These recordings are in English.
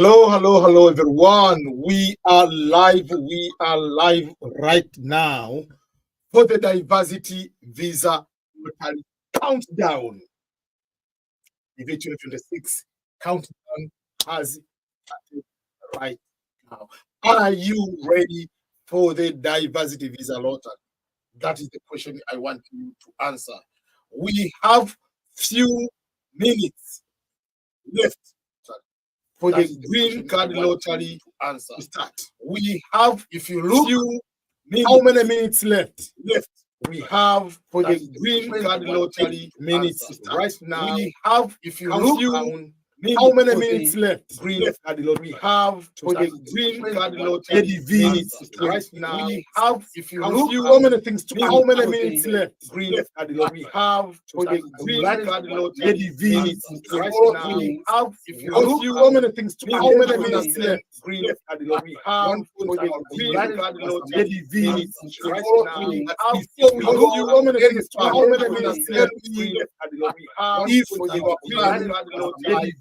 Hello, everyone. We are live right now for the diversity visa lottery countdown. DV2026 countdown has started right now. Are you ready for the diversity visa lottery? That is the question I want you to answer. We have few minutes left for the green card lottery to answer. Start. We have, if you look, how many minutes left? We have for the green card lottery minutes right now. We have, if you look, how many minutes left? Green card lottery. We have for the green card lottery minutes right now. We have, if you look, how many things to how many minutes left? Green card lottery. We have for the green card lottery minutes right now. We have, if you look, how many things to how many minutes left? Green card lottery. We have for the green card lottery minutes right now. We have, if you look, how many things to how many minutes left? Green card lottery. We have for the green card lottery.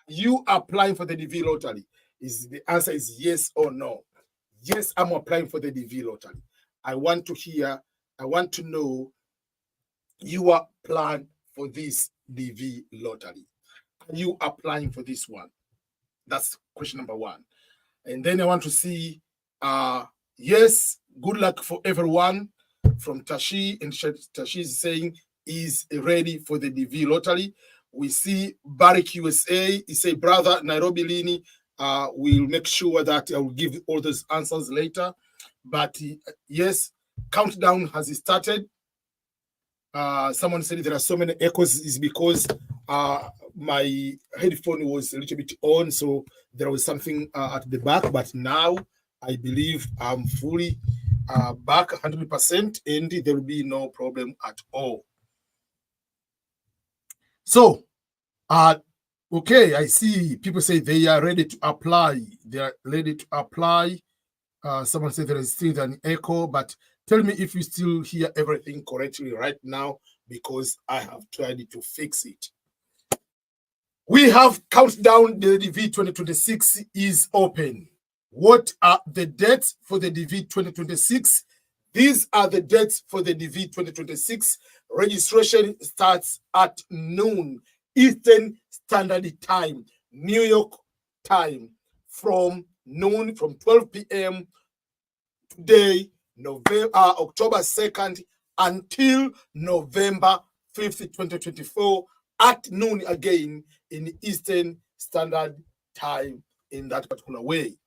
You applying for the DV lottery? Is the answer is yes or no? Yes, I'm applying for the DV lottery. I want to know your plan for this DV lottery. Are you applying for this one? That's question number one. And then I want to see, yes, good luck for everyone from Tashi. And Tashi is saying, is ready for the DV lottery. We see Barrick USA. He say, brother Nairobi Lini, we'll make sure that I will give all those answers later. But yes, countdown has started. Someone said there are so many echoes is because my headphone was a little bit on, so there was something at the back. But now I believe I'm fully back 100%, and there will be no problem at all. So, okay, I see people say they are ready to apply. They are ready to apply. Someone said there is still an echo, but tell me if you still hear everything correctly right now, because I have tried to fix it. We have countdown. The DV 2026 is open. What are the dates for the DV 2026? These are the dates for the DV 2026. Registration starts at noon Eastern Standard Time, New York time, from noon, from 12 p.m. today, October 2nd, until November 5th, 2024, at noon again in Eastern Standard Time in that particular way.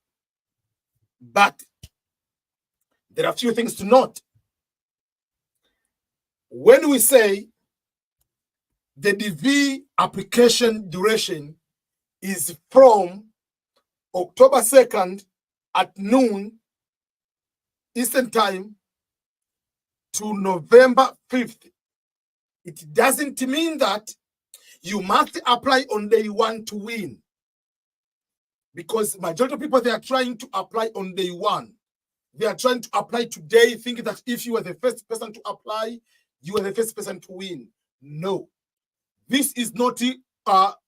But there are a few things to note. When we say the DV application duration is from October 2nd at noon Eastern Time to November 5th, it doesn't mean that you must apply on day one to win. Because majority of people, they are trying to apply on day one. They are trying to apply today, thinking that if you are the first person to apply, you are the first person to win. No. This is not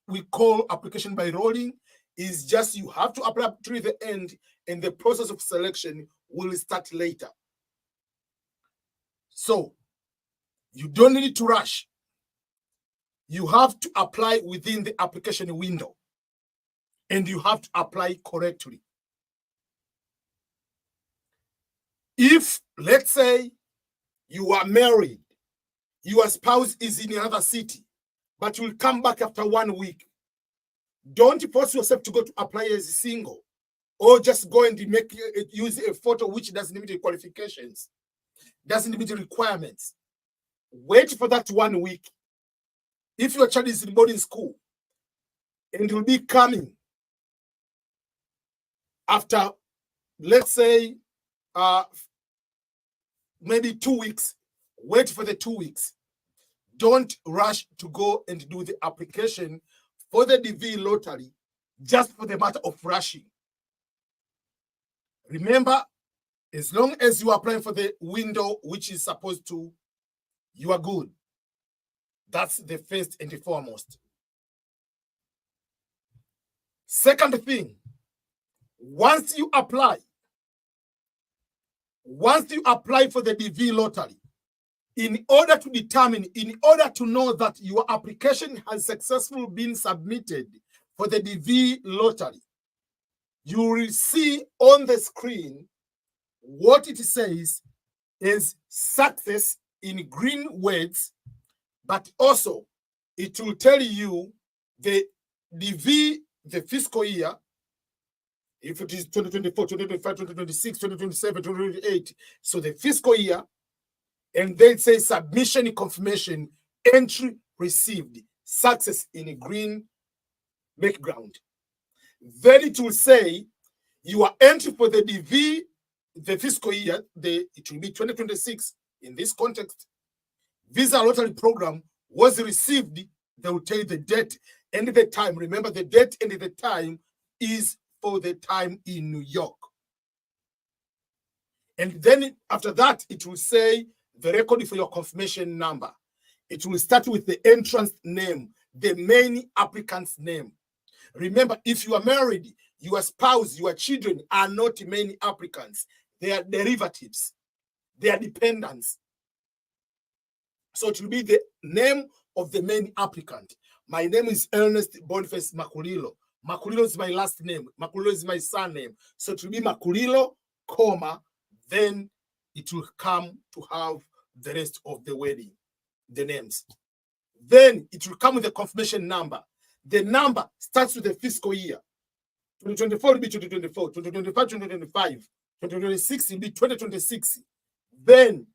we call application by rolling. It's just you have to apply up to the end, and the process of selection will start later. So you don't need to rush. You have to apply within the application window, and you have to apply correctly. If, let's say, you are married, your spouse is in another city, but you'll come back after 1 week, don't force yourself to go to apply as a single, or just go and use a photo which doesn't meet the qualifications, doesn't meet the requirements. Wait for that 1 week. If your child is in boarding school and will be coming after, let's say, maybe 2 weeks, wait for the 2 weeks. Don't rush to go and do the application for the DV lottery just for the matter of rushing. Remember, as long as you are applying for the window which is supposed to, you are good. That's the first and the foremost. Second thing, once you apply for the DV lottery, in order to know that your application has successfully been submitted for the DV lottery, you will see on the screen what it says is success in green words, but also it will tell you the DV, the fiscal year, if it is 2024, 2025, 2026, 2027, 2028. So the fiscal year, and then it says submission confirmation, entry received, success in a green background. Then it will say your entry for the DV, the fiscal year, it will be 2026 in this context. Visa lottery program was received. They will tell you the date and the time. Remember, the date and the time is for the time in New York. And then after that, it will say the record for your confirmation number. It will start with the entrance name, the main applicant's name. Remember, if you are married, your spouse, your children are not main applicants. They are derivatives. They are dependents. So it will be the name of the main applicant. My name is Ernest Boniface Makulilo. Makulilo is my last name. Makulilo is my surname. So it will be Makulilo, comma, then it will come to have the rest of the wedding, the names. Then it will come with the confirmation number. The number starts with the fiscal year. 2024 will be 2024, 2025, 2025, 2026 will be 2026. Then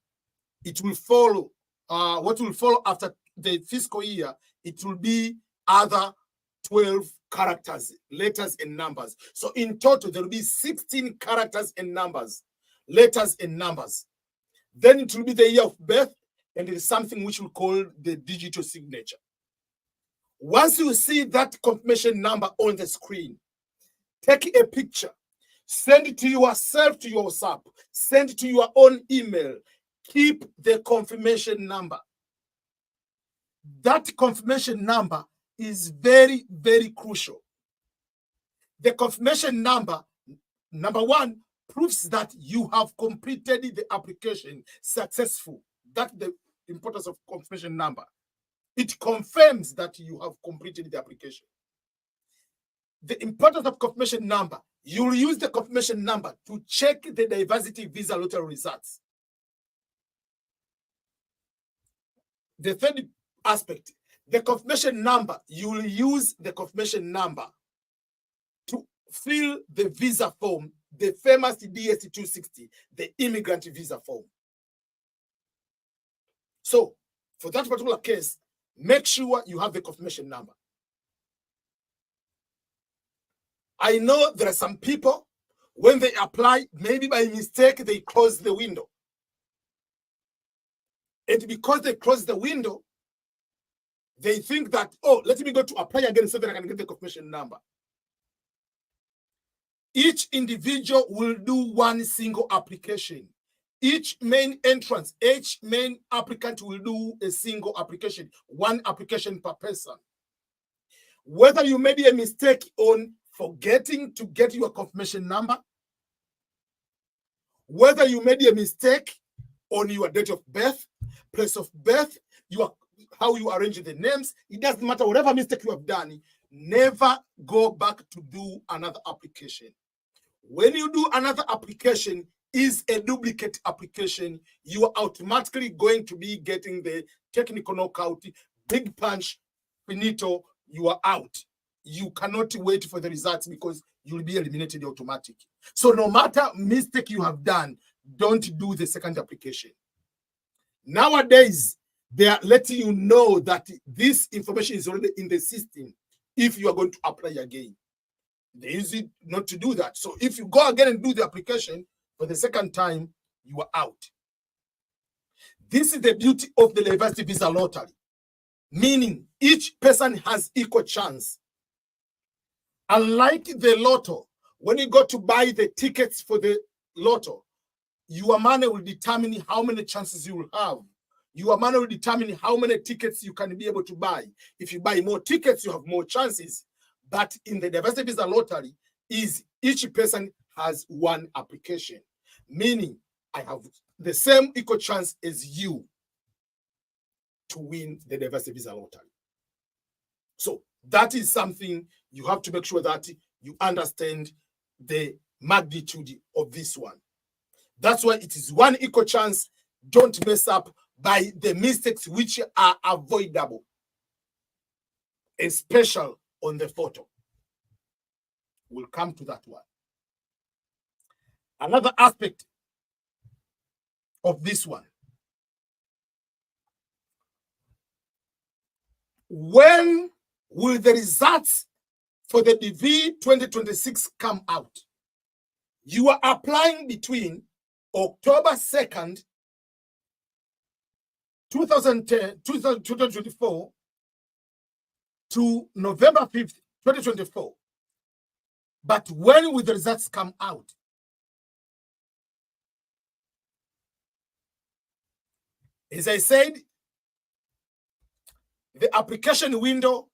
it will follow, what will follow after the fiscal year, it will be other 12 characters, letters and numbers. So in total, there will be 16 characters and numbers, letters and numbers. Then it will be the year of birth, and it is something which we call the digital signature. Once you see that confirmation number on the screen, take a picture, send it to yourself, to your WhatsApp, send it to your own email. Keep the confirmation number. That confirmation number is very, very crucial. The confirmation number, number one, proves that you have completed the application successful. That's the importance of confirmation number. It confirms that you have completed the application. The importance of confirmation number, you'll use the confirmation number to check the diversity visa lottery results. The third aspect, the confirmation number, you will use the confirmation number to fill the visa form, the famous DV2026, the immigrant visa form. So, for that particular case, make sure you have the confirmation number. I know there are some people, when they apply, maybe by mistake, they close the window. And because they close the window, they think that, oh, let me go to apply again so that I can get the confirmation number. Each individual will do one single application. Each main entrance, each main applicant will do a single application, one application per person. Whether you made a mistake on forgetting to get your confirmation number, whether you made a mistake on your date of birth, place of birth, how you arrange the names, it doesn't matter. Whatever mistake you have done, never go back to do another application. When you do another application, is a duplicate application, you are automatically going to be getting the technical knockout, big punch, finito, you are out. You cannot wait for the results because you'll be eliminated automatically. So no matter mistake you have done, don't do the second application. Nowadays, they are letting you know that this information is already in the system if you are going to apply again. They use it not to do that. So if you go again and do the application for the second time, you are out. This is the beauty of the diversity visa lottery, meaning each person has equal chance. Unlike the lotto, when you go to buy the tickets for the lotto, your money will determine how many chances you will have. Your money will determine how many tickets you can be able to buy. If you buy more tickets, you have more chances. But in the diversity visa lottery, is each person has one application, meaning I have the same equal chance as you to win the diversity visa lottery. So that is something you have to make sure that you understand the magnitude of this one. That's why it is one equal chance. Don't mess up by the mistakes which are avoidable, especially on the photo. We'll come to that one. Another aspect of this one, when will the results for the DV2026 come out? You are applying between October 2nd, 2024 to November 5th, 2024. But when will the results come out? As I said, the application window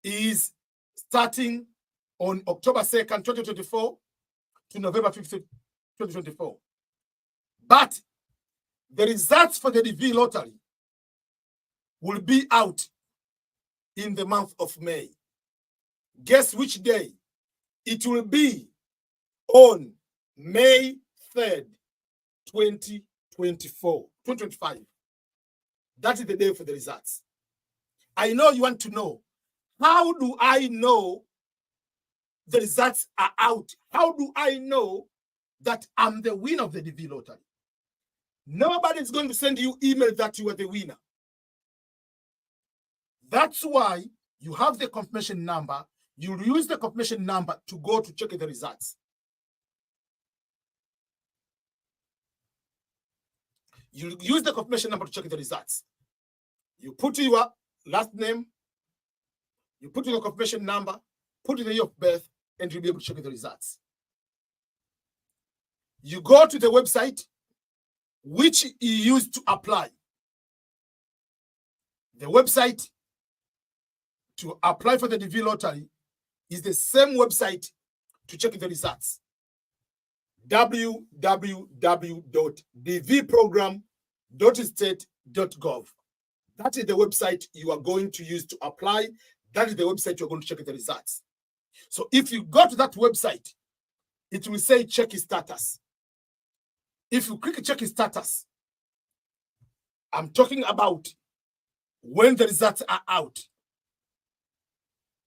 is starting on October 2nd, 2024 to November 5th, 2024. But the results for the DV lottery will be out in the month of May. Guess which day? It will be on May 3rd, 2025. That is the day for the results. I know you want to know, how do I know the results are out? How do I know that I'm the winner of the DV lottery? Nobody is going to send you email that you are the winner. That's why you have the confirmation number. You use the confirmation number to go to check the results. You use the confirmation number to check the results. You put your last name, you put your confirmation number, put the year of birth, and you'll be able to check the results. You go to the website which you used to apply. The website to apply for the DV lottery is the same website to check the results. www.dvprogram.state.gov. That is the website you are going to use to apply. That is the website you're going to check the results. So if you go to that website, it will say check status. If you click check status, I'm talking about when the results are out.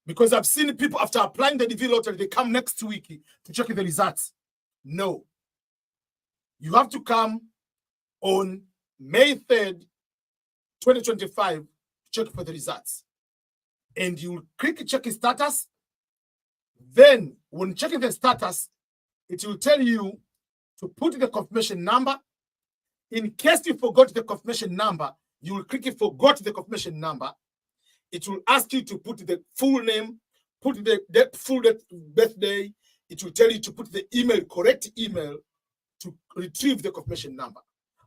Because I've seen people after applying the DV lottery, they come next week to check the results. No. You have to come on May 3rd, 2025 to check for the results. And you click check status. Then when checking the status, it will tell you to put the confirmation number. In case you forgot the confirmation number, you will click forgot the confirmation number. It will ask you to put the full name, put the full birthday. It will tell you to put the email, correct email, to retrieve the confirmation number.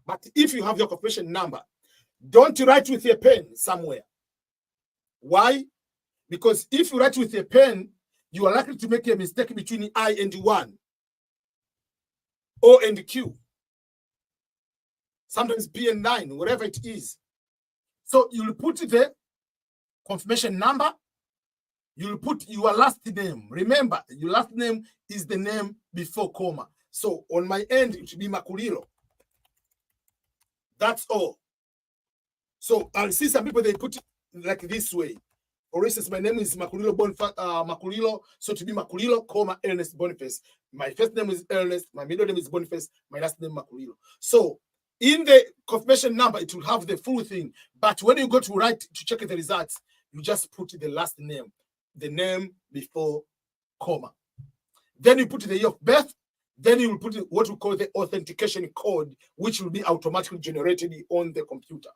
But if you have your confirmation number, don't write with a pen somewhere. Why? Because if you write with a pen, you are likely to make a mistake between I and 1, O and Q, sometimes P and 9, whatever it is. So you'll put the confirmation number, you'll put your last name. Remember, your last name is the name before comma. So on my end, it should be Makulilo. That's all. So I'll see some people, they put it like this way. For instance, my name is Makulilo Makulilo, so to be Makulilo, comma, Ernest Boniface. My first name is Ernest, my middle name is Boniface, my last name Makulilo. So in the confirmation number, it will have the full thing. But when you go to write to check the results, you just put the last name, the name before comma. Then you put the year of birth. Then you will put what we call the authentication code, which will be automatically generated on the computer.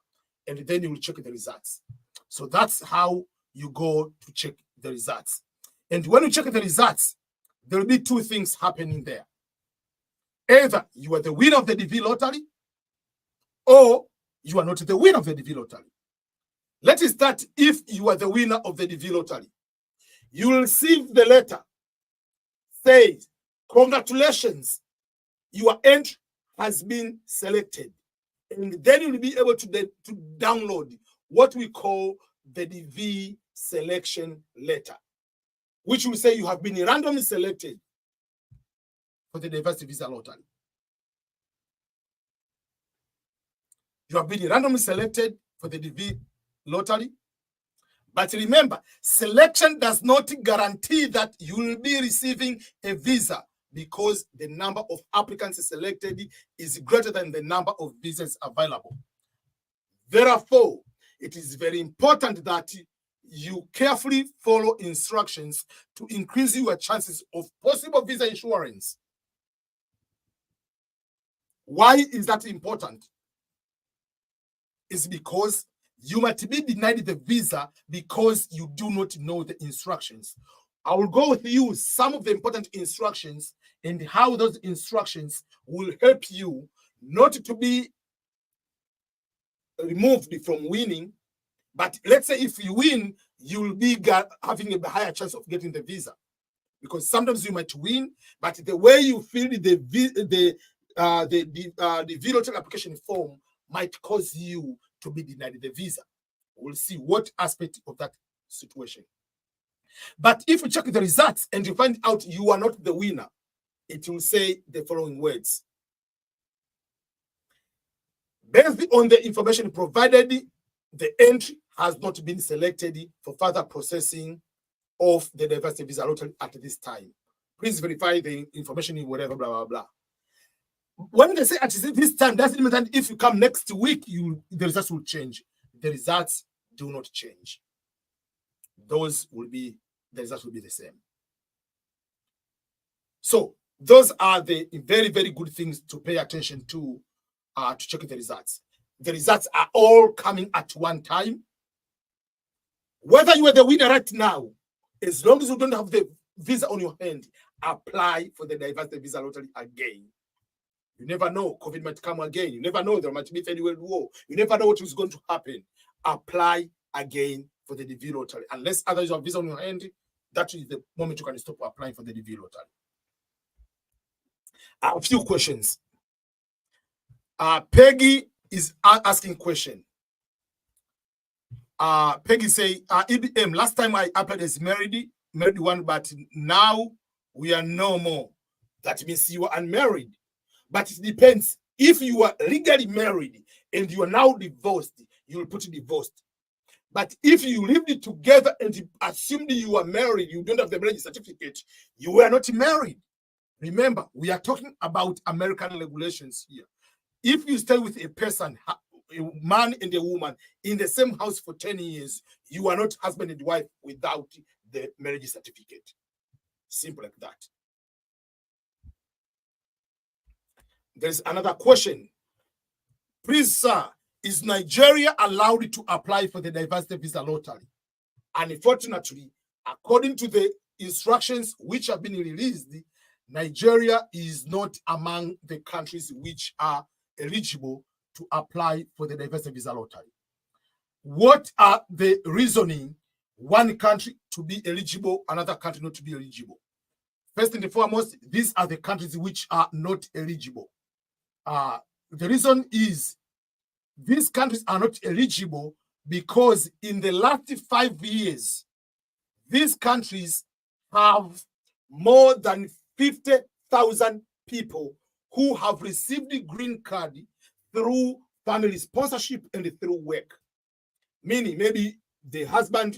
And then you will check the results. So that's how you go to check the results. And when you check the results, there will be two things happening there. Either you are the winner of the DV lottery, or you are not the winner of the DV lottery. Let us start if you are the winner of the DV lottery. You will receive the letter. Says, congratulations, your entry has been selected. And then you'll be able to download what we call the DV selection letter, which will say you have been randomly selected for the diversity visa lottery. You have been randomly selected for the DV lottery. But remember, selection does not guarantee that you will be receiving a visa, because the number of applicants selected is greater than the number of visas available. Therefore, it is very important that you carefully follow instructions to increase your chances of possible visa insurance. Why is that important? It's because you might be denied the visa because you do not know the instructions. I will go with you some of the important instructions and how those instructions will help you not to be removed from winning. But let's say if you win, you will be having a higher chance of getting the visa, because sometimes you might win, but the way you fill the lottery application form might cause you to be denied the visa. We'll see what aspect of that situation. But if you check the results and you find out you are not the winner, it will say the following words. Based on the information provided, the entry has not been selected for further processing of the diversity visa lottery at this time. Please verify the information in whatever, blah, blah, blah. When they say at this time, doesn't mean that if you come next week, the results will change. The results do not change. The results will be the same. So those are the very, very good things to pay attention to check the results. The results are all coming at one time. Whether you are the winner right now, as long as you don't have the visa on your hand, apply for the diversity visa lottery again. You never know. COVID might come again. You never know. There might be a third world war. You never know what is going to happen. Apply again for the DV lottery. Unless others have visa on your hand, that is the moment you can stop applying for the DV lottery. A few questions. Peggy is asking question. Peggy say, EBM, last time I applied as married one, but now we are no more. That means you are unmarried. But it depends. If you are legally married and you are now divorced, you will put divorced. But if you lived together and assumed you are married, you don't have the marriage certificate, you were not married. Remember, we are talking about American regulations here. If you stay with a person, a man and a woman, in the same house for 10 years, you are not husband and wife without the marriage certificate. Simple like that. There's another question. Please, sir, is Nigeria allowed to apply for the diversity visa lottery? Unfortunately, according to the instructions which have been released, Nigeria is not among the countries which are eligible to apply for the diversity visa lottery. What are the reasoning one country to be eligible, another country not to be eligible? First and foremost, these are the countries which are not eligible. The reason is these countries are not eligible because in the last 5 years, these countries have more than 50,000 people who have received the green card through family sponsorship and through work. Meaning maybe the husband,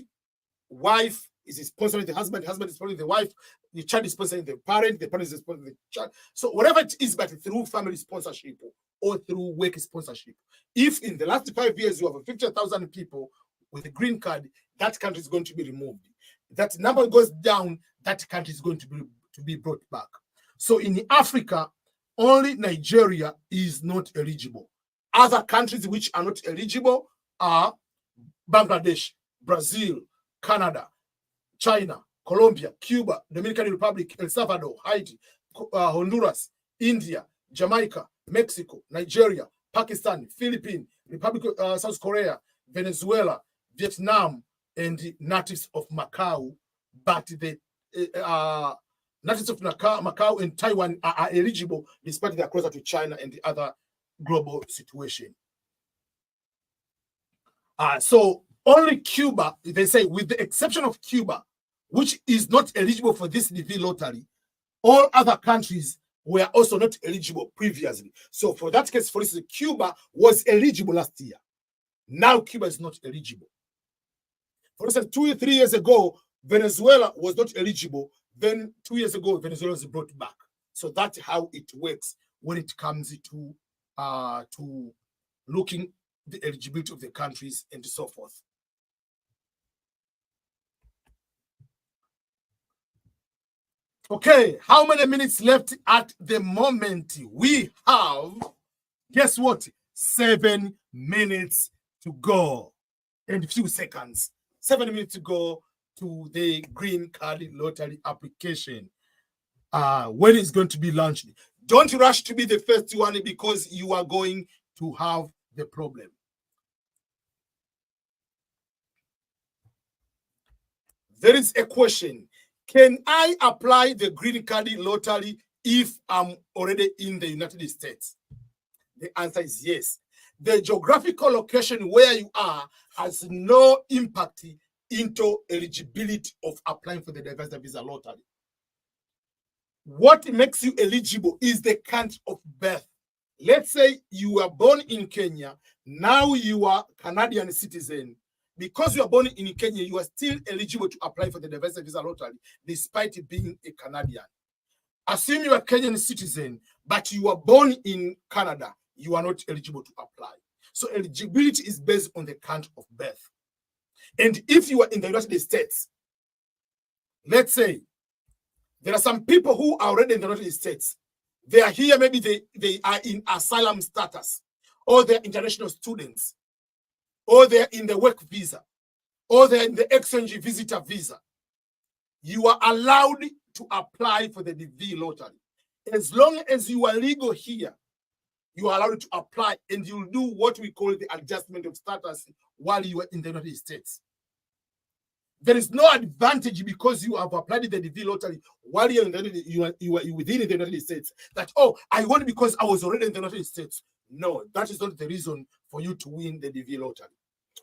wife is sponsoring the husband is sponsoring the wife, the child is sponsoring the parent is sponsoring the child. So whatever it is, but through family sponsorship or through work sponsorship. If in the last 5 years you have 50,000 people with a green card, that country is going to be removed. That number goes down, that country is going to be brought back. So in Africa, only Nigeria is not eligible. Other countries which are not eligible are Bangladesh, Brazil, Canada, China, Colombia, Cuba, Dominican Republic, El Salvador, Haiti, Honduras, India, Jamaica, Mexico, Nigeria, Pakistan, Philippines, Republic of South Korea, Venezuela, Vietnam, and the natives of Macau but the natives of Macau and Taiwan are eligible despite they are closer to China and the other global situation. So only Cuba, they say, with the exception of Cuba, which is not eligible for this DV lottery, all other countries were also not eligible previously. So for that case, for instance, Cuba was eligible last year. Now Cuba is not eligible. For instance, 2 or 3 years ago, Venezuela was not eligible. Then 2 years ago, Venezuela was brought back. So that's how it works when it comes to looking the eligibility of the countries and so forth. Okay, how many minutes left at the moment? We have, guess what? 7 minutes to go and a few seconds. 7 minutes to go to the green card lottery application. When it's going to be launched. Don't rush to be the first one because you are going to have the problem. There is a question. Can I apply the green card lottery if I'm already in the United States? The answer is yes. The geographical location where you are has no impact into eligibility of applying for the diversity visa lottery. What makes you eligible is the country of birth. Let's say you were born in Kenya, now you are Canadian citizen. Because you are born in Kenya, you are still eligible to apply for the diversity visa lottery, despite being a Canadian. Assume you are a Kenyan citizen, but you are born in Canada, you are not eligible to apply. So eligibility is based on the country of birth. And if you are in the United States, let's say there are some people who are already in the United States. They are here, maybe they are in asylum status, or they're international students, or they're in the work visa, or they're in the exchange visitor visa. You are allowed to apply for the DV lottery. As long as you are legal here, you are allowed to apply, and you'll do what we call the adjustment of status while you are in the United States. There is no advantage because you have applied the DV lottery while you are within the United States that, oh, I won because I was already in the United States. No, that is not the reason for you to win the DV lottery.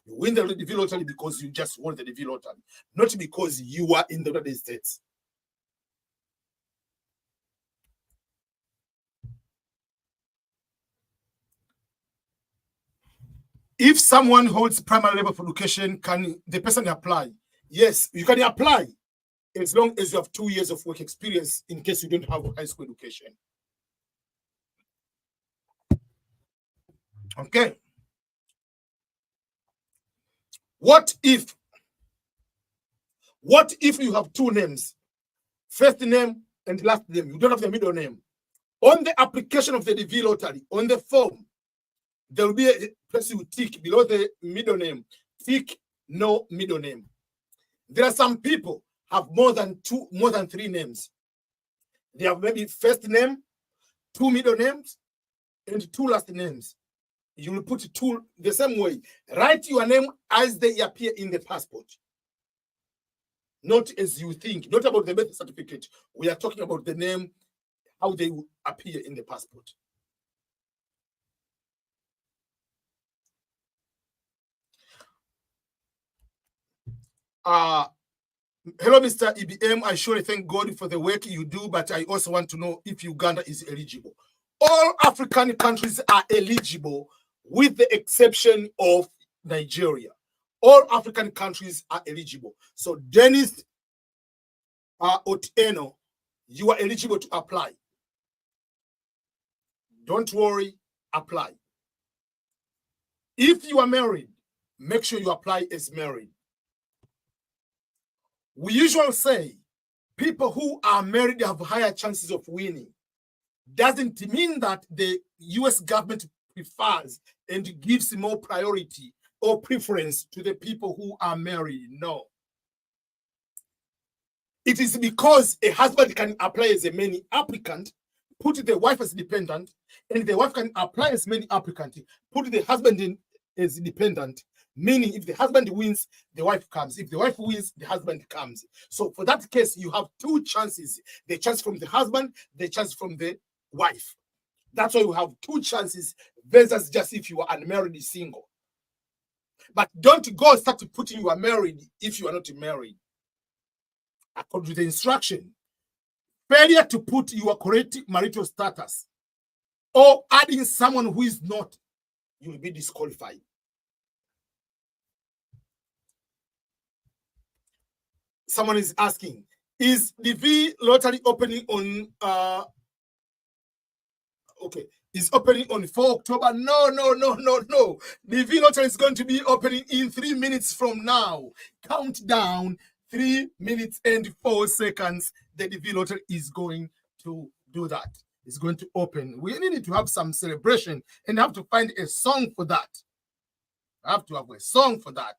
You win the DV lottery because you just won the DV lottery, not because you are in the United States. If someone holds primary level of education, can the person apply? Yes, you can apply as long as you have 2 years of work experience in case you don't have a high school education. Okay. What if you have 2 names, first name and last name? You don't have the middle name. On the application of the DV lottery, on the form, there will be a place you tick below the middle name. Tick no middle name. There are some people have more than 3 names. They have maybe first name, 2 middle names, and 2 last names. You will put 2 the same way. Write your name as they appear in the passport. Not as you think, not about the birth certificate. We are talking about the name, how they will appear in the passport. Hello, Mr. EBM. I surely thank God for the work you do, but I also want to know if Uganda is eligible. All African countries are eligible with the exception of Nigeria. All African countries are eligible. So Dennis Otieno, you are eligible to apply. Don't worry, apply. If you are married, make sure you apply as married. We usually say people who are married have higher chances of winning. Doesn't mean that the US government prefers and gives more priority or preference to the people who are married. No. It is because a husband can apply as a many applicant, put the wife as dependent, and the wife can apply as many applicant, put the husband in as dependent. Meaning, if the husband wins, the wife comes. If the wife wins, the husband comes. So for that case, you have two chances: the chance from the husband, the chance from the wife. That's why you have two chances versus just if you are unmarried, single. But don't go start putting you are married if you are not married. According to the instruction, failure to put your correct marital status or adding someone who is not, you will be disqualified. Someone is asking, is the V lottery opening on is opening on 4 October? No. The V lottery is going to be opening in 3 minutes from now. Countdown, 3 minutes and 4 seconds. The V lottery is going to do that. It's going to open. We need to have some celebration and have to find a song for that. I have to have a song for that.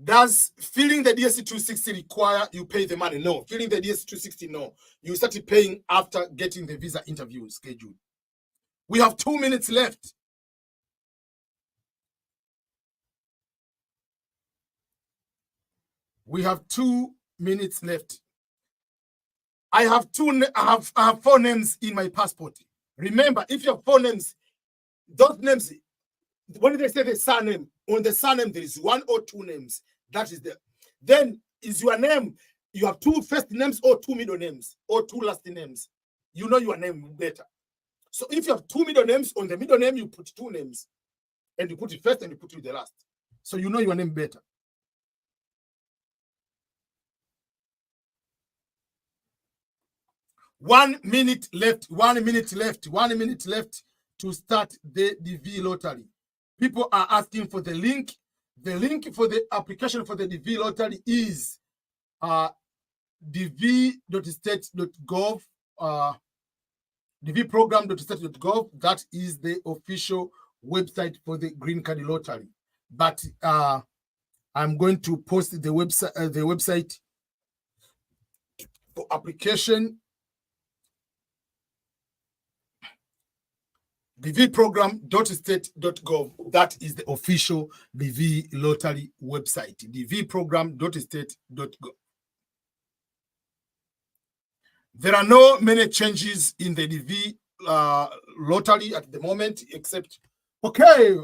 Does filling the DSC-260 require you pay the money? No. Filling the DSC-260, no. You start paying after getting the visa interview scheduled. We have 2 minutes left. We have 2 minutes left. I have 4 names in my passport. Remember, if you have 4 names, those names, when they say the surname, on the surname there is 1 or 2 names. That is then is your name. You have 2 first names or 2 middle names or 2 last names. You know your name better. So if you have 2 middle names, on the middle name you put 2 names, and you put it first and you put it the last. So you know your name better. One minute left to start the DV lottery. People are asking for the link. The link for the application for the DV lottery is dv.state.gov, dvprogram.state.gov. That is the official website for the green card lottery. But I'm going to post the website for application. dvprogram.state.gov. That is the official DV lottery website. dvprogram.state.gov. There are no many changes in the DV lottery at the moment, except, okay,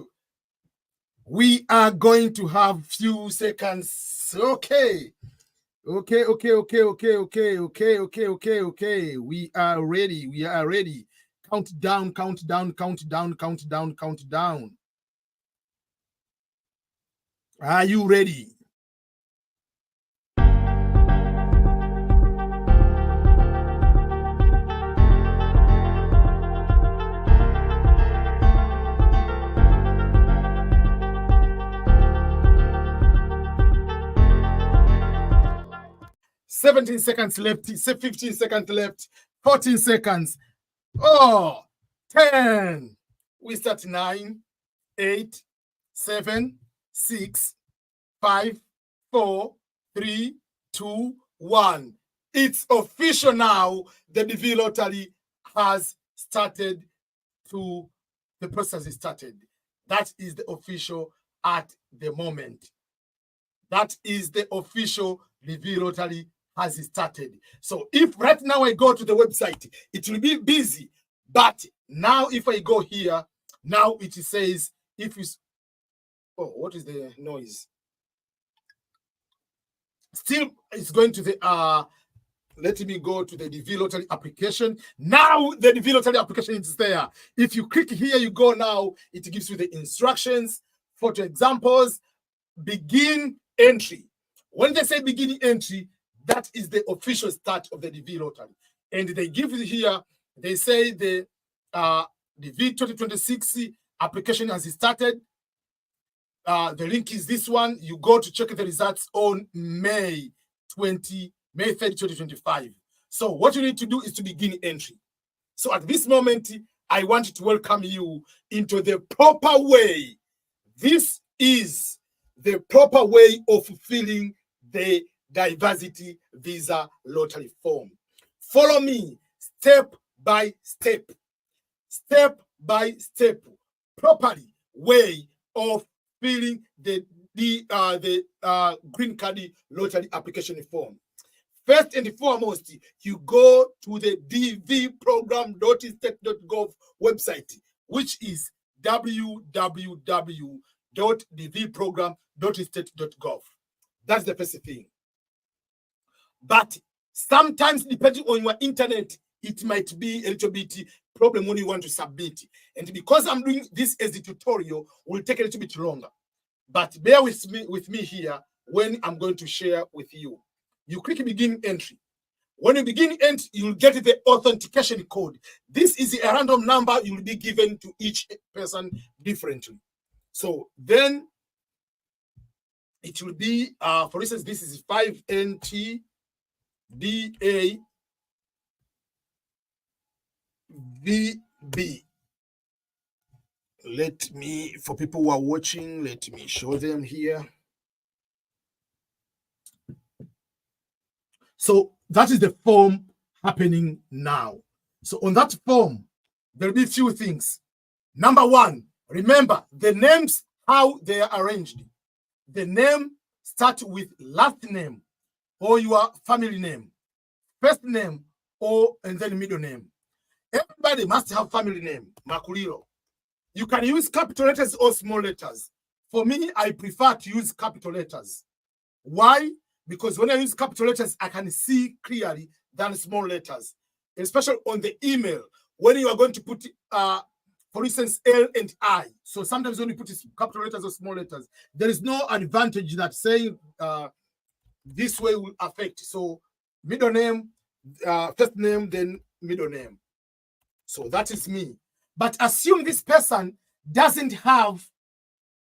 we are going to have few seconds. Okay. We are ready. Countdown. Are you ready? "17 seconds left, 15 seconds left, 14 seconds. 10. We start 9, 8, 7, 6, 5, 4, 3, 2, 1. It's official now. The DV lottery has started. The process is started. That is the official at the moment. That is the official DV lottery has started. So if right now I go to the website, it will be busy. But now if I go here, now it says if you... what is the noise? Still, it's going to the... let me go to the DV lottery application. Now the DV lottery application is there. If you click here, you go now, it gives you the instructions. Photo examples, begin entry. When they say beginning entry, that is the official start of the DV lottery. And they give you here, they say the DV2026 application has started. The link is this one. You go to check the results on May 3rd, 2025. So what you need to do is to begin entry. So at this moment, I want to welcome you into the proper way. This is the proper way of filling the diversity visa lottery form. Follow me step by step, properly way of filling the green card lottery application form. First and foremost, you go to the dvprogram.state.gov website, which is www.dvprogram.state.gov. That's the first thing. But sometimes, depending on your internet, it might be a little bit problem when you want to submit. And because I'm doing this as a tutorial, will take a little bit longer. But bear with me here when I'm going to share with you. You click begin entry. When you begin entry, you'll get the authentication code. This is a random number you'll be given to each person differently. So then it will be, for instance, this is 5NTDAVB. Let me, for people who are watching, let me show them here. So that is the form happening now. So on that form, there'll be a few things. Number one, remember the names, how they are arranged. The name starts with last name or your family name, first name, and then middle name. Everybody must have family name, Makulilo. You can use capital letters or small letters. For me, I prefer to use capital letters. Why? Because when I use capital letters, I can see clearly than small letters, especially on the email. When you are going to put, for instance, L and I. So sometimes when you put capital letters or small letters, there is no advantage that saying this way will affect. So middle name, first name, then middle name. So that is me. But assume this person doesn't have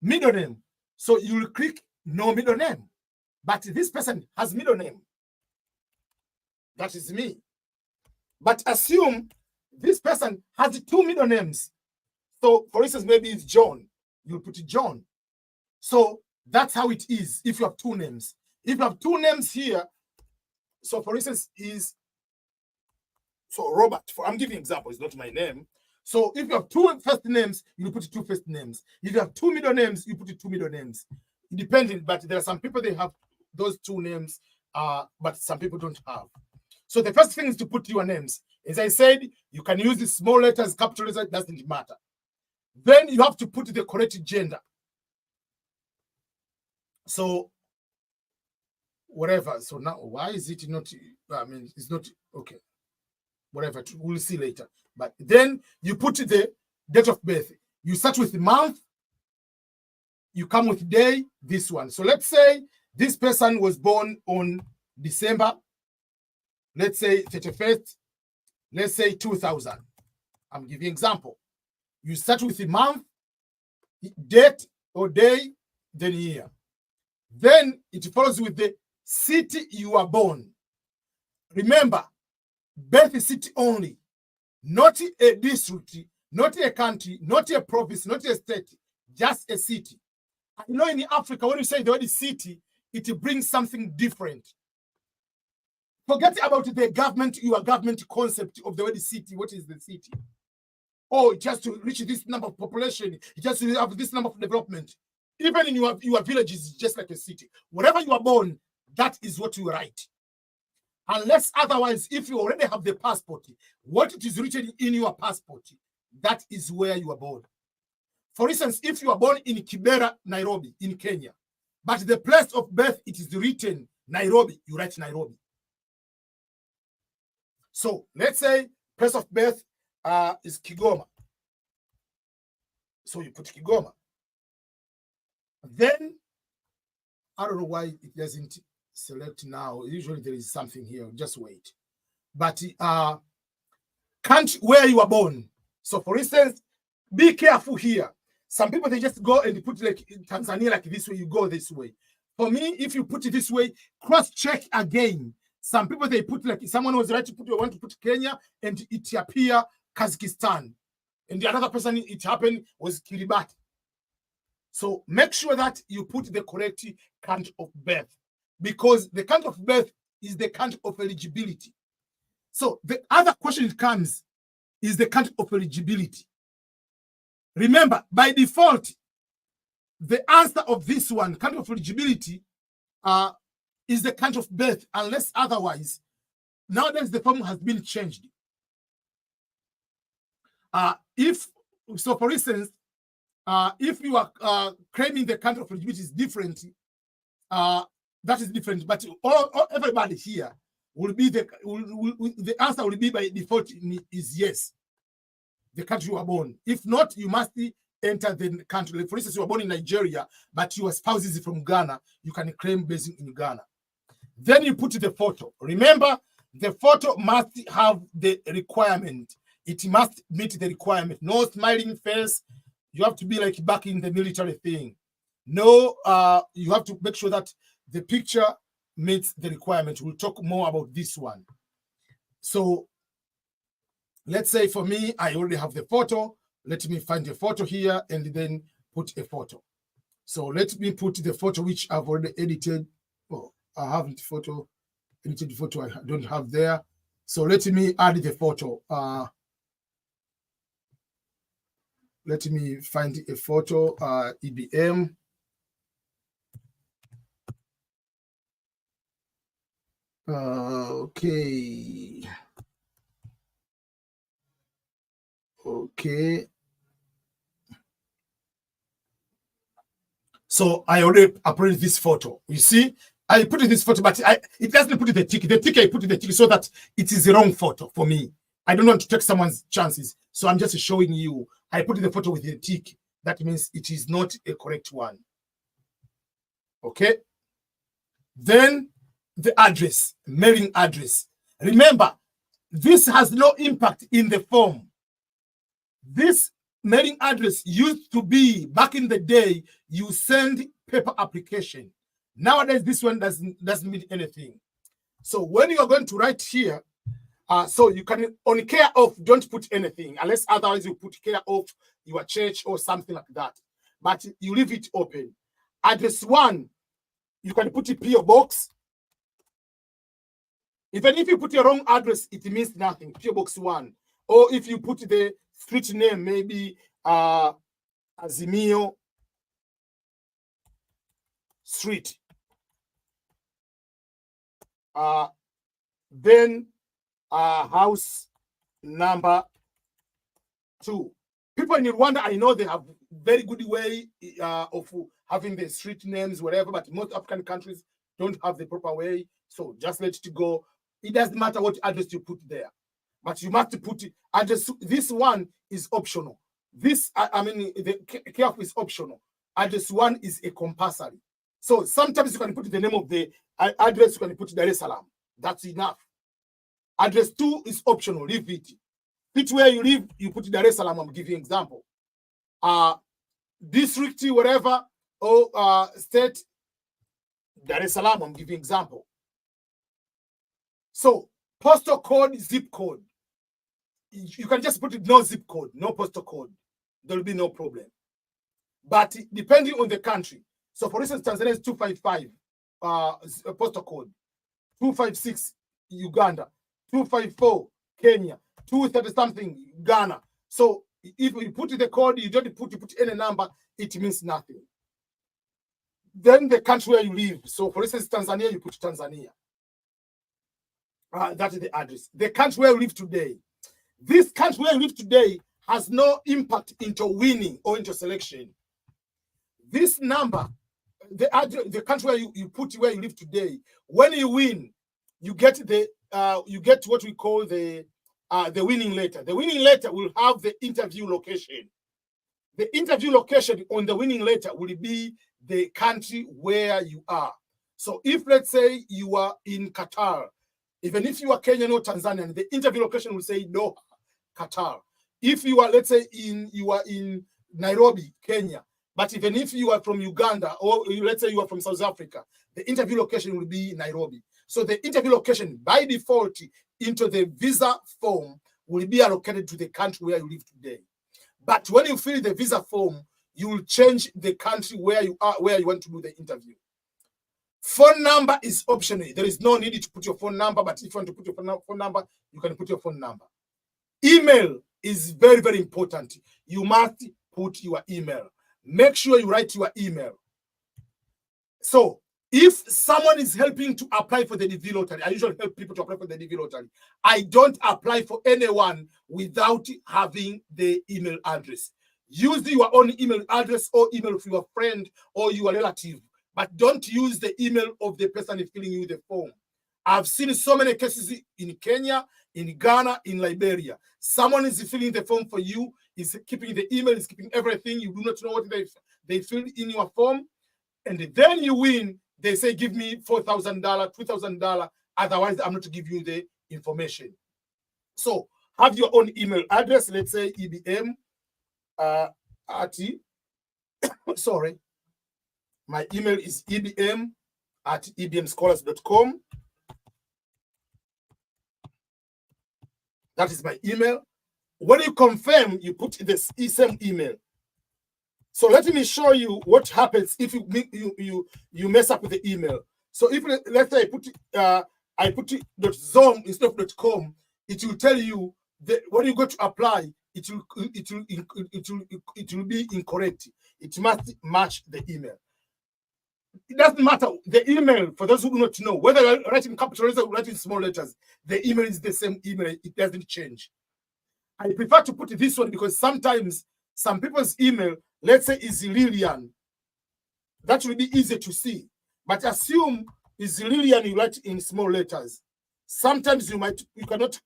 middle name. So you will click no middle name. But this person has middle name. That is me. But assume this person has two middle names. So, for instance, maybe it's John. You put John. So that's how it is if you have two names. If you have two names here, so for instance, Robert. I'm giving example. It's not my name. So if you have two first names, you put two first names. If you have two middle names, you put two middle names. Depending, but there are some people they have those two names, but some people don't have. So the first thing is to put your names. As I said, you can use the small letters, capital letters, it doesn't matter. Then you have to put the correct gender. So whatever. So now, why is it not? I mean, it's not okay. Whatever. We'll see later. But then you put the date of birth. You start with the month. You come with day. This one. So let's say this person was born on December. Let's say 31st. Let's say 2000. I'm giving example. You start with the month, date or day, then year. Then it follows with the city you are born. Remember, birth city only, not a district, not a country, not a province, not a state, just a city. I know in Africa, when you say the word city, it brings something different. Forget about the government, your government concept of the word city. What is the city? Oh, it has to reach this number of population. It has to have this number of development. Even in your village is just like a city. Wherever you are born, that is what you write. Unless otherwise, if you already have the passport, what it is written in your passport, that is where you are born. For instance, if you are born in Kibera, Nairobi, in Kenya, but the place of birth, it is written Nairobi, you write Nairobi. So let's say place of birth is Kigoma. So you put Kigoma. Then, I don't know why it doesn't select now. Usually there is something here. Just wait. But country where you are born. So for instance, be careful here. Some people, they just go and put like in Tanzania like this way, you go this way. For me, if you put it this way, cross-check again. Some people, they put like, someone was right to put, want to put Kenya and it appear Kazakhstan. and the another person it happened was Kiribati. So make sure that you put the correct country of birth, because the country of birth is the country of eligibility. So the other question comes is the country of eligibility. Remember, by default, the answer of this one, country of eligibility, is the country of birth, unless otherwise. Nowadays, the form has been changed. For instance, if you are claiming the country of eligibility is different, that is different. But everybody here will be the answer will be by default is yes, the country you are born. If not, you must enter the country. For instance, you are born in Nigeria, but your spouse is from Ghana. You can claim based in Ghana. Then you put the photo. Remember, the photo must have the requirement. It must meet the requirement. No smiling face. You have to be like back in the military thing. No, you have to make sure that the picture meets the requirement. We'll talk more about this one. So let's say for me, I already have the photo. Let me find the photo here and then put a photo. So let me put the photo which I've already edited. Oh, I haven't edited photo. I don't have there. So let me add the photo. Let me find a photo, EBM. Okay. Okay. So I already uploaded this photo. You see, I put in this photo, but it doesn't put the tick. The tick I put in the tick so that it is the wrong photo for me. I don't want to take someone's chances. So I'm just showing you. I put in the photo with the tick. That means it is not a correct one. Okay. Then the address, mailing address. Remember, this has no impact in the form. This mailing address used to be, back in the day, you send paper application. Nowadays, this one doesn't mean anything. So when you are going to write here, so you can, on care of, don't put anything, unless otherwise you put care of your church or something like that. But you leave it open. Address 1, you can put a PO box. Even if you put your wrong address, it means nothing. PO box 1. Or if you put the street name, maybe Azimio Street. Then house number 2. People in Rwanda, I know they have very good way of having the street names, whatever, but most African countries don't have the proper way. So just let it go. It doesn't matter what address you put there, but you must put it. Address. This one is optional. This, the care is optional. Address 1 is a compulsory. So sometimes you can put the name of the address. You can put Dar es Salaam. That's enough. Address 2 is optional. Leave it. Which where you live, you put Dar es Salaam. I'm giving you an example. District, whatever, or state, Dar es Salaam. I'm giving you an example. So postal code, zip code. You can just put it no zip code, no postal code. There will be no problem. But depending on the country. So for instance, Tanzania is 255 postal code, 256 Uganda, 254 Kenya, 230 something Ghana. So if you put the code, you don't put any number, it means nothing. Then the country where you live. So for instance, Tanzania, you put Tanzania. That is the address. The country where you live today. This country where you live today has no impact into winning or into selection. This number, the address, the country where you put where you live today, when you win, you get what we call the winning letter. The winning letter will have the interview location. The interview location on the winning letter will be the country where you are. So if, let's say, you are in Qatar, even if you are Kenyan or Tanzanian, the interview location will say Doha, Qatar. If you are, let's say, you are in Nairobi, Kenya, but even if you are from Uganda, or let's say you are from South Africa, the interview location will be Nairobi. So the interview location, by default, into the visa form will be allocated to the country where you live today. But when you fill the visa form, you will change the country where you are, where you want to do the interview. Phone number is optional. There is no need to put your phone number, but if you want to put your phone number, you can put your phone number. Email is very, very important. You must put your email. Make sure you write your email. So if someone is helping to apply for the DV lottery, I usually help people to apply for the DV lottery. I don't apply for anyone without having the email address. Use your own email address or email of your friend or your relative, but don't use the email of the person filling you the form. I've seen so many cases in Kenya, in Ghana, in Liberia. Someone is filling the form for you, is keeping the email, is keeping everything. You do not know what they filled in your form. And then you win, they say, give me $4,000, $2,000. Otherwise, I'm not to give you the information. So have your own email address. Let's say EBM sorry. My email is ebm@ebmscholars.com. That is my email. When you confirm, you put this same email. So let me show you what happens if you mess up with the email. So if let's say I put it .zom instead of .com, it will tell you that when you go to apply, it will be incorrect. It must match the email. It doesn't matter. The email, for those who do not know, whether you're writing capital letters or writing small letters, the email is the same email. It doesn't change. I prefer to put this one because sometimes some people's email, let's say, is Lillian. That will be easy to see. But assume is Lillian, you write in small letters. Sometimes you cannot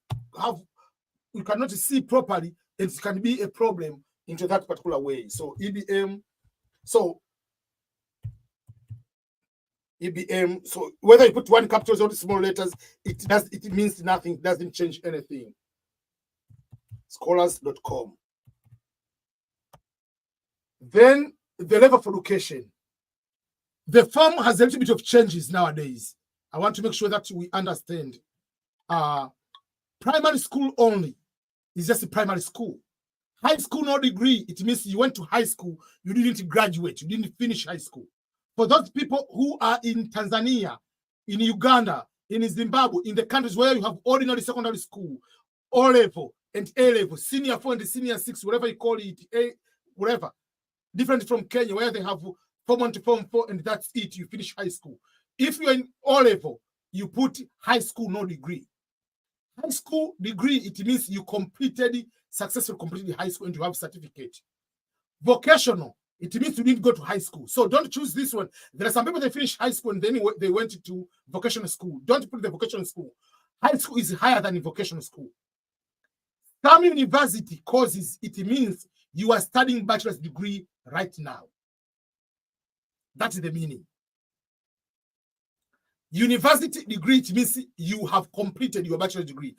see properly, and it can be a problem into that particular way. So EBM, so whether you put one capitals or small letters, it means nothing, doesn't change anything. Scholars.com. Then the level of education. The form has a little bit of changes nowadays. I want to make sure that we understand. Primary school only is just a primary school. High school, no degree. It means you went to high school, you didn't graduate, you didn't finish high school. For those people who are in Tanzania, in Uganda, in Zimbabwe, in the countries where you have ordinary secondary school, O level and A level, senior 4 and senior 6, whatever you call it, whatever. Different from Kenya, where they have Form 1 to Form 4, and that's it. You finish high school. If you're in O level, you put high school, no degree. High school degree, it means you successfully completed high school and you have certificate. Vocational, it means you didn't go to high school. So don't choose this one. There are some people, they finish high school and then they went to vocational school. Don't put the vocational school. High school is higher than vocational school. Some university courses, it means you are studying bachelor's degree right now. That's the meaning. University degree, it means you have completed your bachelor's degree.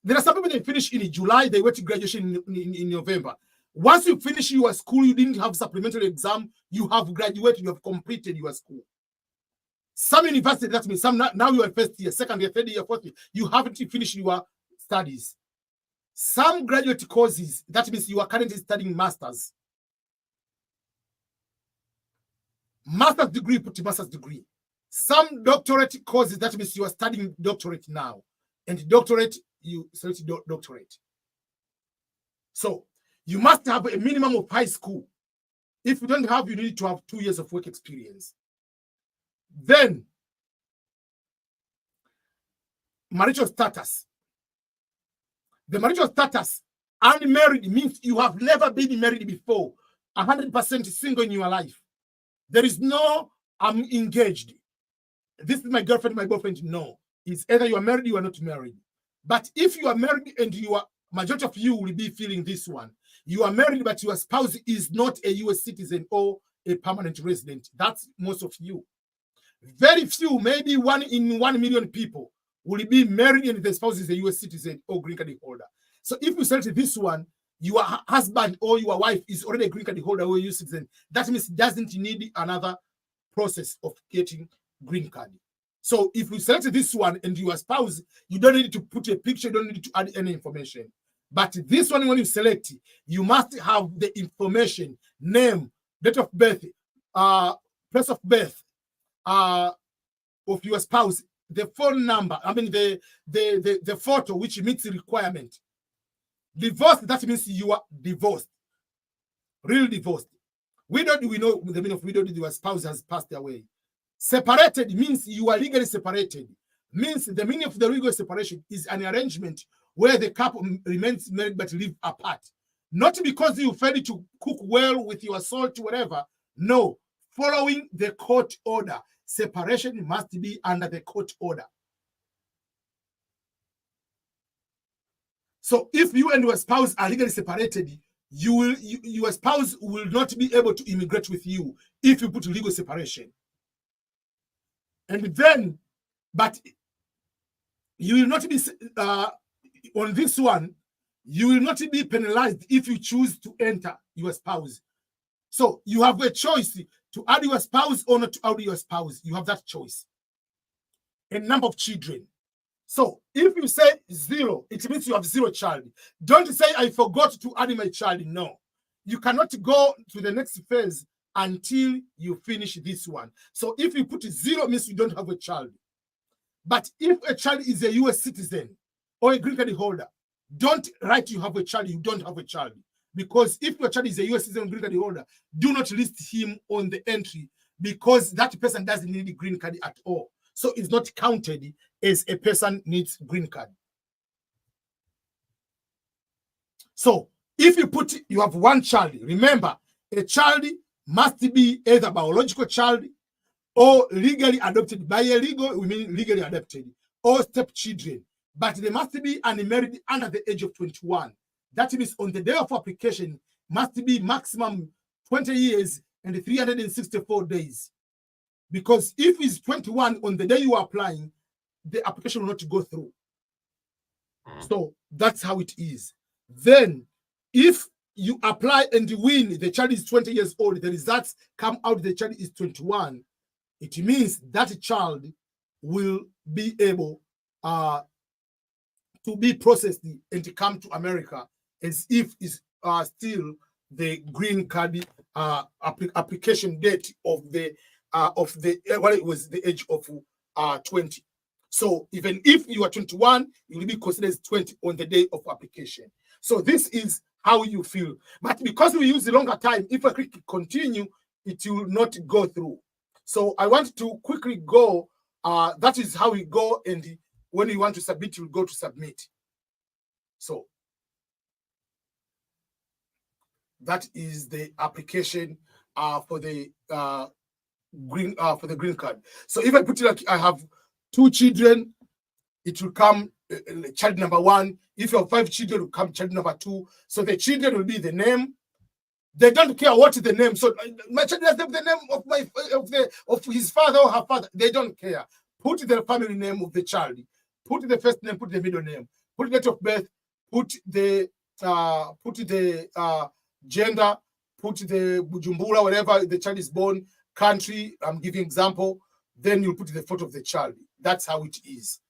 There are some people, they finish in July, they went to graduation in November. Once you finish your school, you didn't have supplementary exam, you have graduated, you have completed your school. Some university, that means now you are first year, second year, third year, fourth year, you haven't finished your studies. Some graduate courses, that means you are currently studying masters. Master's degree, put master's degree. Some doctorate courses, that means you are studying doctorate now. And doctorate, you select doctorate. So you must have a minimum of high school. If you don't have, you need to have 2 years of work experience. Then, marital status. The marital status, unmarried, means you have never been married before. 100% single in your life. There is no, I'm engaged. This is my girlfriend, my boyfriend. No. It's either you are married, you are not married. But if you are married and majority of you will be feeling this one. You are married, but your spouse is not a US citizen or a permanent resident. That's most of you. Very few, maybe 1 in 1 million people will be married and the spouse is a US citizen or green card holder. So if you select this one, your husband or your wife is already a green card holder or a US citizen. That means it doesn't need another process of getting green card. So if you select this one and your spouse, you don't need to put a picture, you don't need to add any information. But this one, when you select, you must have the information, name, date of birth, place of birth, of your spouse, the phone number, I mean the photo which meets the requirement. Divorced, that means you are divorced, real divorced. Widowed, we know the meaning of widowed, your spouse has passed away. Separated means you are legally separated. Means the meaning of the legal separation is an arrangement where the couple remains married but live apart. Not because you failed to cook well with your salt, whatever. No, following the court order. Separation must be under the court order. So if you and your spouse are legally separated, your spouse will not be able to immigrate with you if you put legal separation. And then, but you will not be, on this one, you will not be penalized if you choose to enter your spouse. So you have a choice to add your spouse or not to add your spouse. You have that choice. A number of children. So if you say 0, it means you have 0 child. Don't say, I forgot to add my child. No. You cannot go to the next phase until you finish this one. So if you put 0, means you don't have a child. But if a child is a US citizen or a green card holder, don't write you have a child, you don't have a child. Because if your child is a US citizen or green card holder, do not list him on the entry because that person doesn't need a green card at all. So it's not counted as a person needs green card. So if you put, you have 1 child, remember, a child must be either biological child or legally adopted. By a legal, we mean legally adopted, or stepchildren. But they must be unmarried under the age of 21. That means on the day of application must be maximum 20 years and 364 days. Because if it's 21 on the day you are applying, the application will not go through. So that's how it is. Then, if you apply and you win, the child is 20 years old, the results come out, the child is 21, it means that child will be able to be processed and to come to America as if it's still the green card application date of the well, it was the age of 20. So even if you are 21, you will be considered as 20 on the day of application. So this is how you feel. But because we use a longer time, if I click continue, it will not go through. So I want to quickly go. That is how we go. And when you want to submit, you will go to submit. So that is the application for the green card. So if I put it like I have 2 children, it will come child number 1. If you have 5 children, it will come child number 2. So the children will be the name. They don't care what is the name. So my child has the name of his father or her father. They don't care. Put the family name of the child. Put the first name. Put the middle name. Put the date of birth. Put the gender. Put the Bujumbura, wherever the child is born. Country. I'm giving example. Then you put the photo of the child. That's how it is.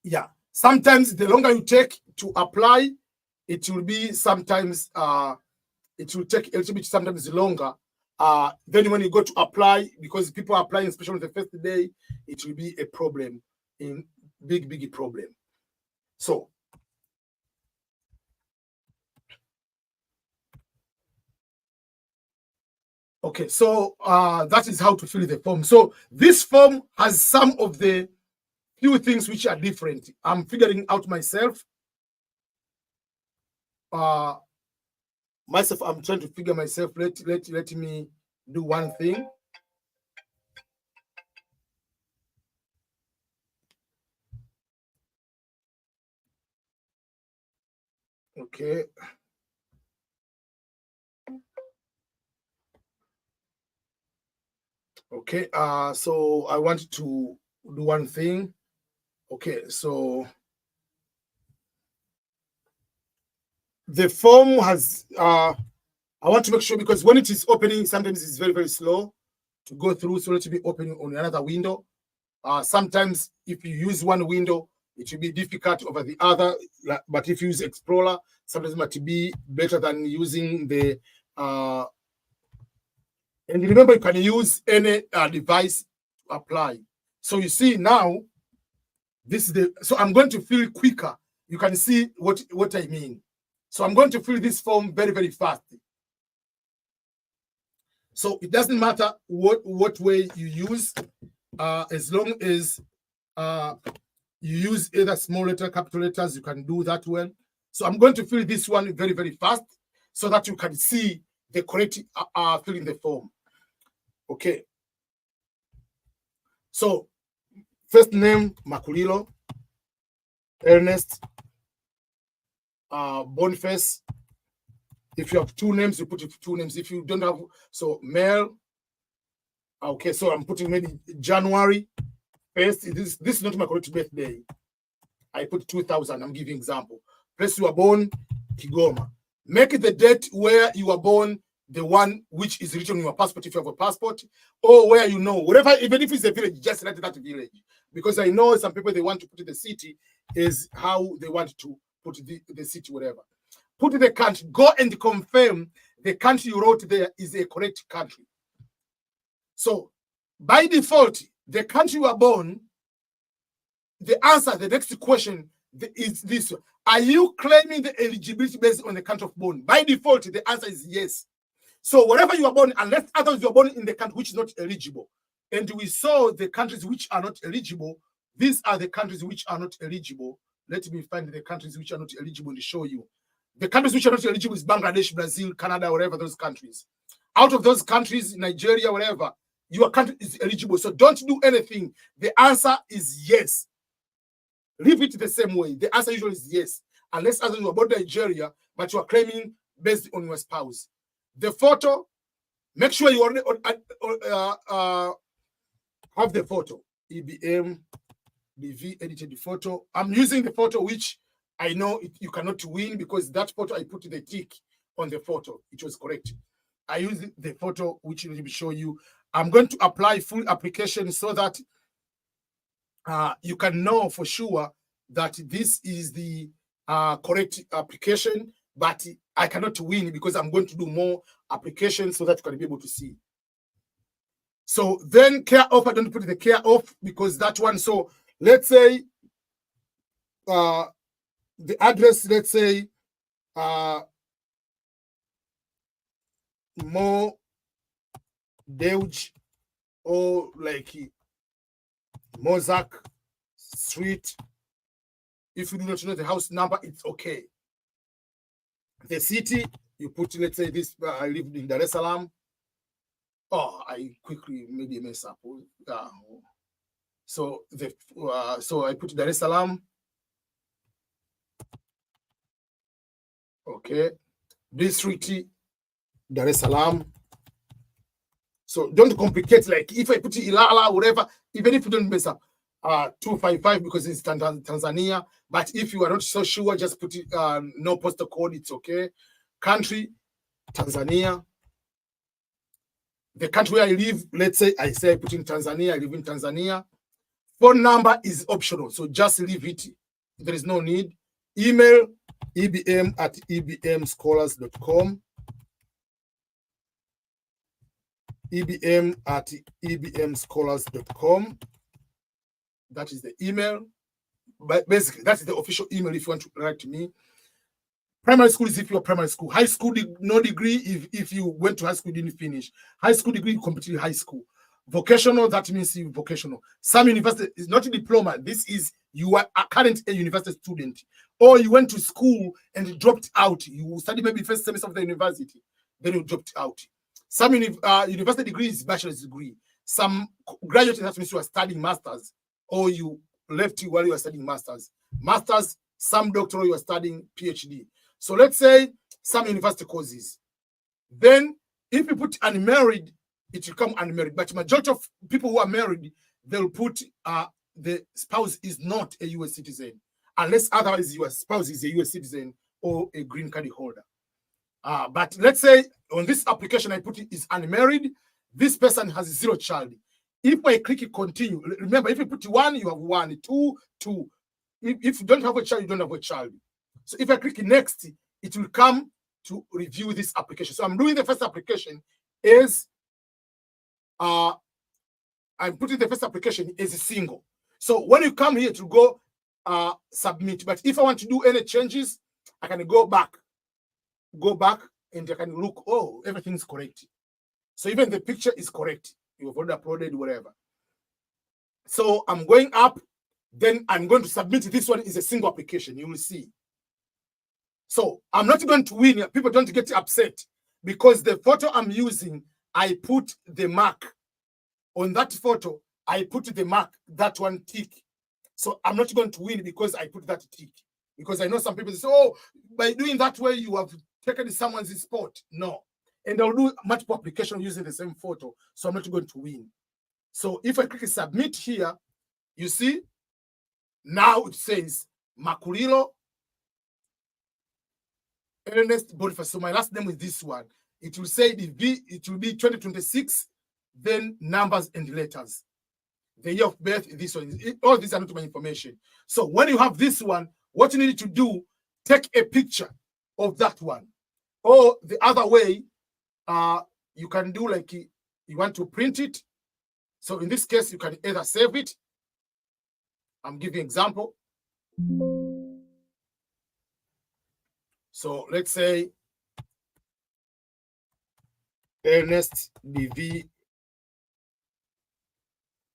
Yeah. Sometimes the longer you take to apply, it will be sometimes it will take a little bit sometimes longer. Then when you go to apply, because people are applying, especially on the first day, it will be a problem, in big problem. So okay, so that is how to fill the form. So this form has some of the few things which are different. I'm figuring out myself. I'm trying to figure myself. Let me do one thing. Okay. Okay. So I want to do one thing. Okay. So the form has. I want to make sure, because when it is opening, sometimes it's very slow to go through. So let it be opening on another window. Sometimes if you use one window, it will be difficult over the other. But if you use Explorer, sometimes it might be better than using the. And remember, you can use any device to apply. So you see now, this is the. So I'm going to fill it quicker. You can see what I mean. So I'm going to fill this form very, very fast. So it doesn't matter what way you use, as long as you use either small letter, capital letters, you can do that well. So I'm going to fill this one very, very fast so that you can see the correct filling the form. Okay. So first name, Makulilo, Ernest, Boniface. If you have two names, you put it two names. If you don't have, so male. Okay, so I'm putting maybe January 1st. This is not my correct birthday. I put 2000. I'm giving example. Place you were born, Kigoma. Make the date where you were born the one which is written on your passport if you have a passport, or where you know, whatever, even if it's a village, just write that village. Because I know some people, they want to put the city is how they want to put the city, whatever. Put the country, go and confirm the country you wrote there is a correct country. So by default, the country you are born, the answer, the next question is this. Are you claiming the eligibility based on the country of born? By default, the answer is yes. So wherever you are born, unless others you are born in the country which is not eligible. And we saw the countries which are not eligible. These are the countries which are not eligible. Let me find the countries which are not eligible to show you. The countries which are not eligible is Bangladesh, Brazil, Canada, wherever those countries. Out of those countries, Nigeria, wherever, your country is eligible. So don't do anything. The answer is yes. Leave it the same way. The answer usually is yes. Unless others you are born Nigeria, but you are claiming based on your spouse. The photo, make sure you already have the photo. EBM, DV edited photo. I'm using the photo which I know you cannot win because that photo I put the tick on the photo. It was correct. I use the photo which will show you. I'm going to apply full application so that you can know for sure that this is the correct application, but I cannot win because I'm going to do more applications so that you can be able to see. So then care off, I don't put the care off because that one. So let's say the address, let's say more Deuge or like Mozak Street. If you do not know the house number, it's okay. The city, you put, let's say this, I live in Dar es Salaam. Oh, I quickly maybe mess up. So I put Dar es Salaam. Okay. District, Dar es Salaam. So don't complicate, like if I put Ilala, whatever, even if you don't mess up, 255 because it's Tanzania. But if you are not so sure, just put it, no postal code, it's okay. Country, Tanzania. The country where I live, let's say I put in Tanzania, I live in Tanzania. Phone number is optional, so just leave it. There is no need. Email, ebm@ebmscholars.com. ebm@ebmscholars.com. That is the email. But basically, that's the official email if you want to write to me. Primary school is if you're primary school. High school, no degree if you went to high school, didn't finish. High school degree, completely high school. Vocational, that means you vocational. Some university is not a diploma. This is you are a current university student. Or you went to school and dropped out. You studied maybe first semester of the university. Then you dropped out. Some university degree is bachelor's degree. Some graduate, that means you are studying masters. Or you left while you are studying masters. Masters, some doctoral, you are studying PhD. So let's say some university courses. Then if you put unmarried, it will come unmarried. But majority of people who are married, they'll put the spouse is not a US citizen. Unless otherwise your spouse is a US citizen or a green card holder. But let's say on this application I put it is unmarried. This person has 0 child. If I click continue, remember if you put 1, you have 1, 2, 2. If you don't have a child, you don't have a child. So if I click next, it will come to review this application. So I'm doing the first application as I'm putting the first application as a single. So when you come here to go submit, but if I want to do any changes, I can go back, and I can look, oh, everything's correct. So even the picture is correct. You've already uploaded whatever. So I'm going up, then I'm going to submit. This one is a single application, you will see. So I'm not going to win. People don't get upset because the photo I'm using, I put the mark. On that photo, I put the mark, that one tick. So I'm not going to win because I put that tick. Because I know some people say, oh, by doing that way, you have taken someone's spot. No. And I'll do multiple applications using the same photo. So I'm not going to win. So if I click submit here, you see, now it says Makulilo Ernest Boniface. So my last name is this one. It will say it will be 2026, then numbers and letters. The year of birth, this one. All these are not my information. So when you have this one, what you need to do, take a picture of that one. Or the other way, you can do like you want to print it. So in this case, you can either save it. I'm giving an example. So let's say Ernest DV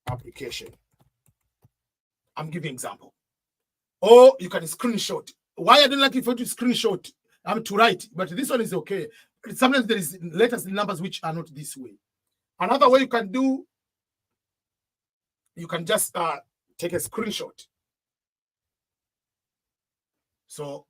application. I'm giving an example. Or you can screenshot. Why I don't like it for you to screenshot? I'm to write, but this one is okay. Sometimes there is letters and numbers which are not this way. Another way you can do, you can just take a screenshot. So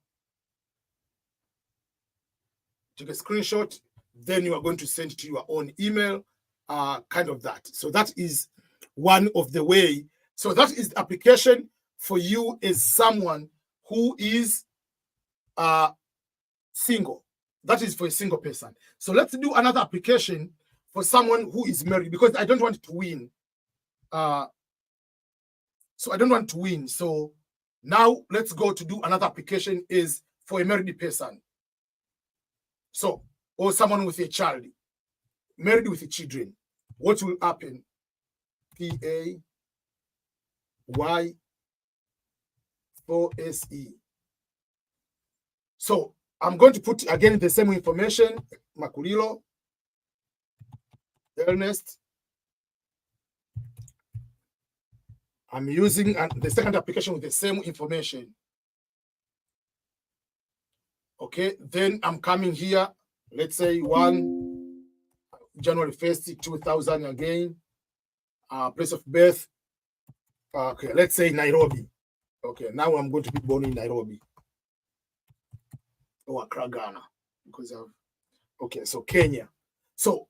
take a screenshot, then you are going to send to your own email, kind of that. So that is one of the way. So that is the application for you as someone who is single. That is for a single person. So let's do another application for someone who is married, because I don't want to win. So I don't want to win. So now let's go to do another application is for a married person. So, or someone with a child, married with children. What will happen? PAY4SE. So I'm going to put again the same information, Makulilo, Ernest. I'm using the second application with the same information. Okay, then I'm coming here. Let's say 1 January 1st, 2000 again. Place of birth. Okay, let's say Nairobi. Okay, now I'm going to be born in Nairobi. Or Accra, Ghana. Because of, okay, so Kenya. So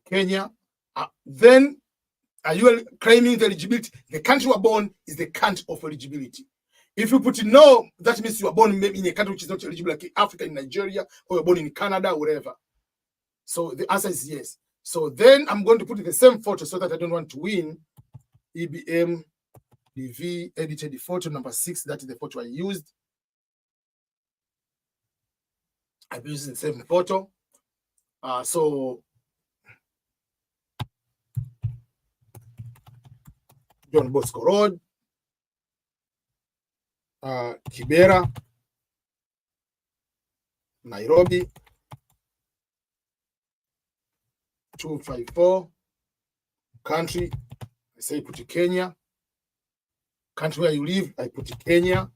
Kenya. Then are you claiming the eligibility? The country you are born is the country of eligibility. If you put no, that means you are born maybe in a country which is not eligible, like Africa, in Nigeria, or you're born in Canada, or wherever. So the answer is yes. So then I'm going to put the same photo so that I don't want to win. EBM DV edited photo number 6. That is the photo I used. I'm using the same photo. So John Bosco Road, Kibera, Nairobi, 254. Country, I say put Kenya. Country where you live, I put Kenya.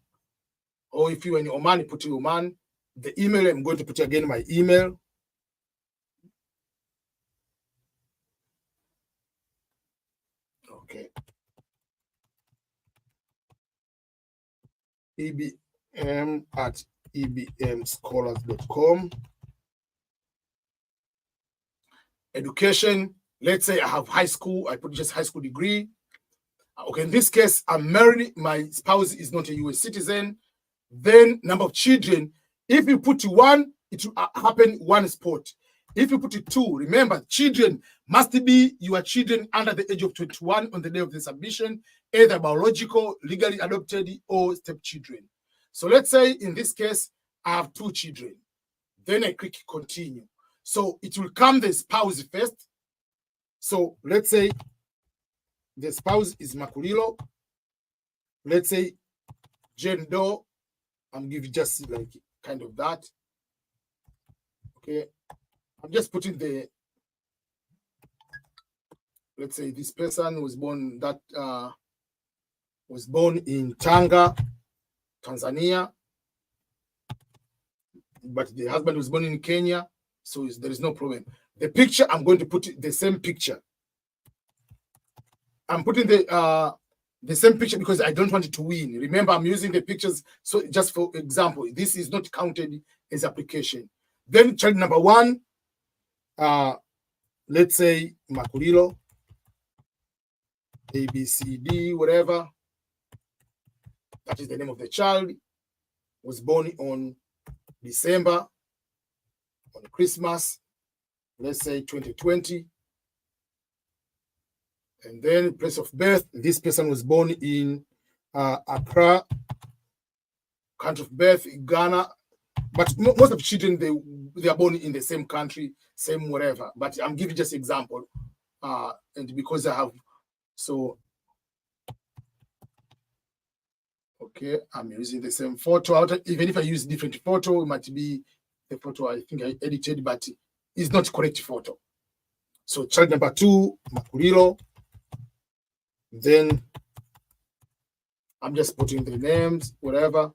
Or if you are in Oman, you put Oman. The email, I'm going to put again my email. Okay. ebm@ebmscholars.com. Education, let's say I have high school, I put just high school degree. Okay, in this case, I'm married, my spouse is not a US citizen. Then number of children, if you put 1, it will happen 1 spot. If you put 2, remember, children must be your children under the age of 21 on the day of the submission, either biological, legally adopted, or stepchildren. So let's say in this case, I have 2 children. Then I click continue. So it will come the spouse first. So let's say the spouse is Makulilo. Let's say Jane Doe. I'm giving just like kind of that. Okay. I'm just putting the, let's say this person was born in Tanga, Tanzania, but the husband was born in Kenya, so there is no problem. The picture, I'm going to put the same picture. I'm putting the same picture because I don't want it to win. Remember, I'm using the pictures. So just for example, this is not counted as application. Then child number 1, let's say Makulilo, ABCD, whatever. That is the name of the child. Was born on December, on Christmas, let's say 2020. And then place of birth, this person was born in Accra, country of birth, Ghana. But most of the children, they are born in the same country, same whatever. But I'm giving just example. And because I have, so, okay, I'm using the same photo. Even if I use different photo, it might be the photo I think I edited, but it's not correct photo. So child number 2, Makulilo. Then I'm just putting the names, whatever.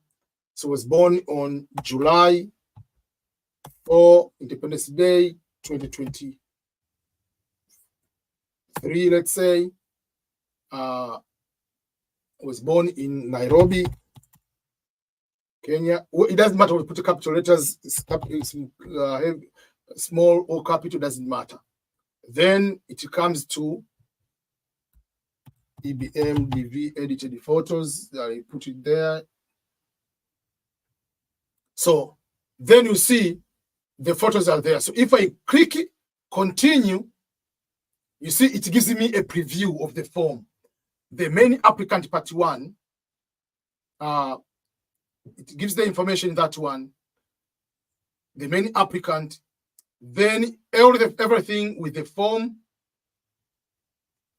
So was born on July 4, Independence Day, 2023, let's say. Was born in Nairobi, Kenya. It doesn't matter if we put capital letters, small or capital, doesn't matter. Then it comes to EBM DV edited photos. I put it there. So then you see the photos are there. So if I click continue, you see it gives me a preview of the form. The main applicant part 1, it gives the information in that one. The main applicant, then everything with the form,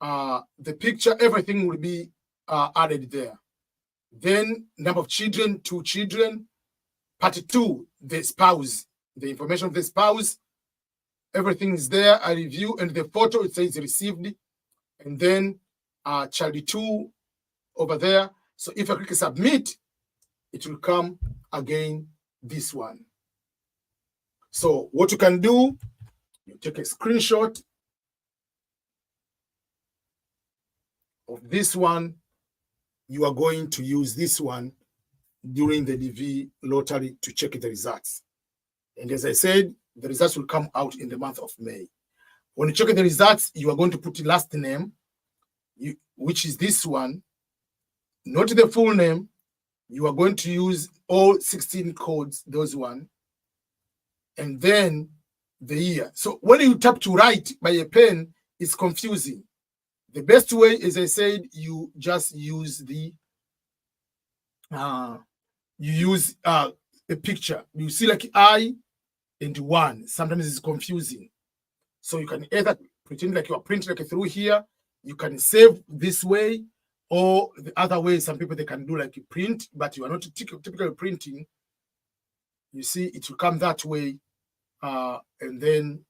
the picture, everything will be added there. Then number of children, 2 children. Part 2, the spouse, the information of the spouse, everything is there. I review, and the photo, it says received, and then child 2 over there. So if I click submit, it will come again this one. So what you can do, you take a screenshot of this one. You are going to use this one during the DV lottery to check the results. And as I said, the results will come out in the month of May. When you check the results, you are going to put the last name, which is this one, not the full name. You are going to use all 16 codes, those one, and then the year. So when you tap to write by a pen, it's confusing. The best way, as I said, you just use the a picture. You see like I and 1. Sometimes it's confusing. So you can either pretend like you are printing like through here. You can save this way, or the other way. Some people, they can do like a print, but you are not typically printing. You see, it will come that way, and then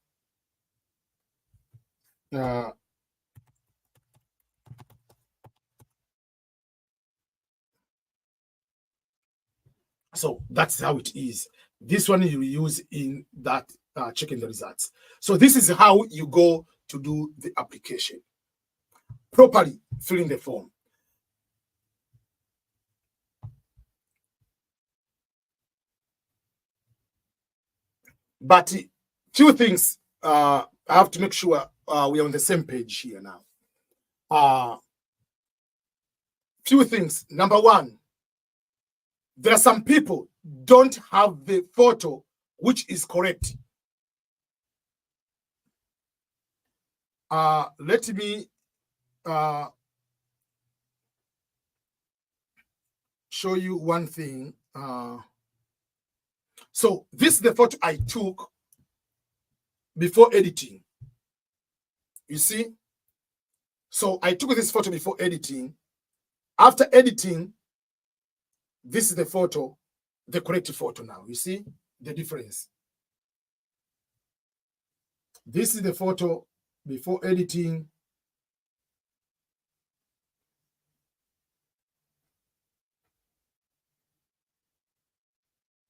so that's how it is. This one you use in that checking the results. So this is how you go to do the application. Properly filling the form. But few things I have to make sure we are on the same page here now. Few things. Number 1, there are some people don't have the photo which is correct. Let me show you one thing. So this is the photo I took before editing. You see? So I took this photo before editing. After editing, this is the photo, the correct photo now. You see the difference? This is the photo before editing.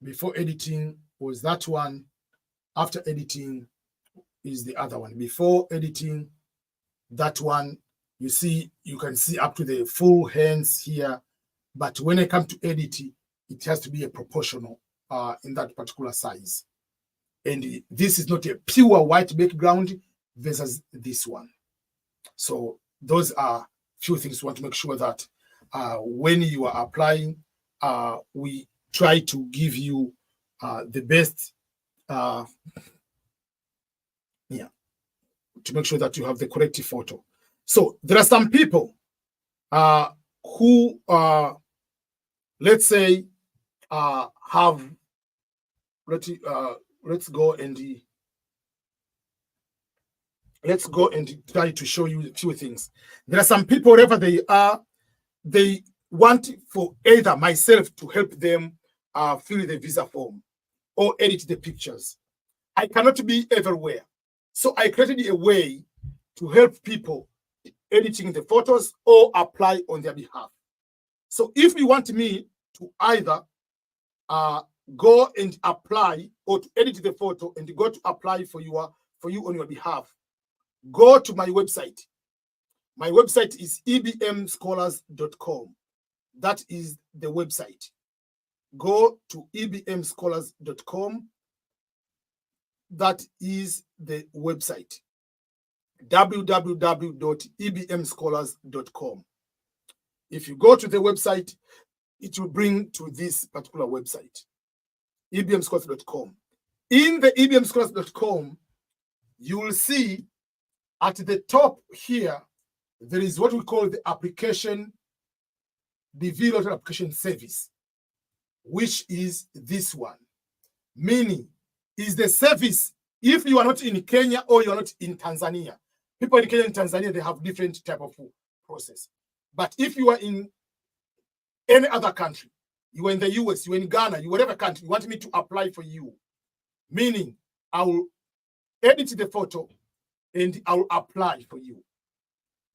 Before editing was that one. After editing is the other one. Before editing, that one, you see, you can see up to the full hands here. But when I come to edit, it has to be a proportional in that particular size. And this is not a pure white background versus this one. So those are few things we want to make sure that when you are applying, we try to give you the best, to make sure that you have the correct photo. So there are some people who, let's say, have, let's go and try to show you a few things. There are some people, wherever they are, they want for either myself to help them fill the visa form or edit the pictures. I cannot be everywhere. So I created a way to help people editing the photos or apply on their behalf. So if you want me to either go and apply or to edit the photo and go to apply for you on your behalf, go to my website. My website is ebmscholars.com. That is the website. Go to ebmscholars.com. That is the website. www.ebmscholars.com. If you go to the website, it will bring to this particular website, ebmscholars.com. In the ebmscholars.com, you will see at the top here, there is what we call the application, DV Lottery Application Service, which is this one. Meaning, is the service if you are not in Kenya or you are not in Tanzania. People in Kenya and Tanzania, they have different type of process. But if you are in any other country, you are in the US, you are in Ghana, you whatever country, you want me to apply for you, meaning I will edit the photo and I will apply for you.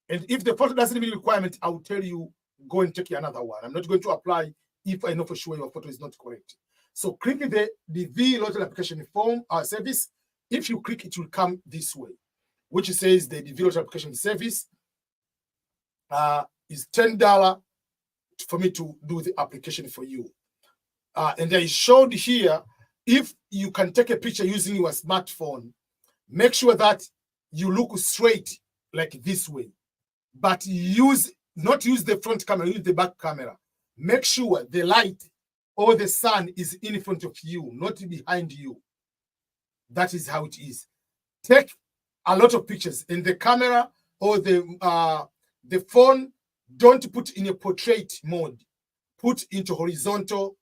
And if the photo doesn't meet the requirement, I will tell you, go and take another one. I'm not going to apply if I know for sure your photo is not correct. So click the DV Lottery Application Form Service. If you click, it will come this way, which says the DV Lottery Application Service is $10 for me to do the application for you. And I showed here, if you can take a picture using your smartphone, make sure that you look straight like this way, but not use the front camera, use the back camera. Make sure the light or the sun is in front of you, not behind you. That is how it is. Take a lot of pictures in the camera or the phone. Don't put in a portrait mode. Put into horizontal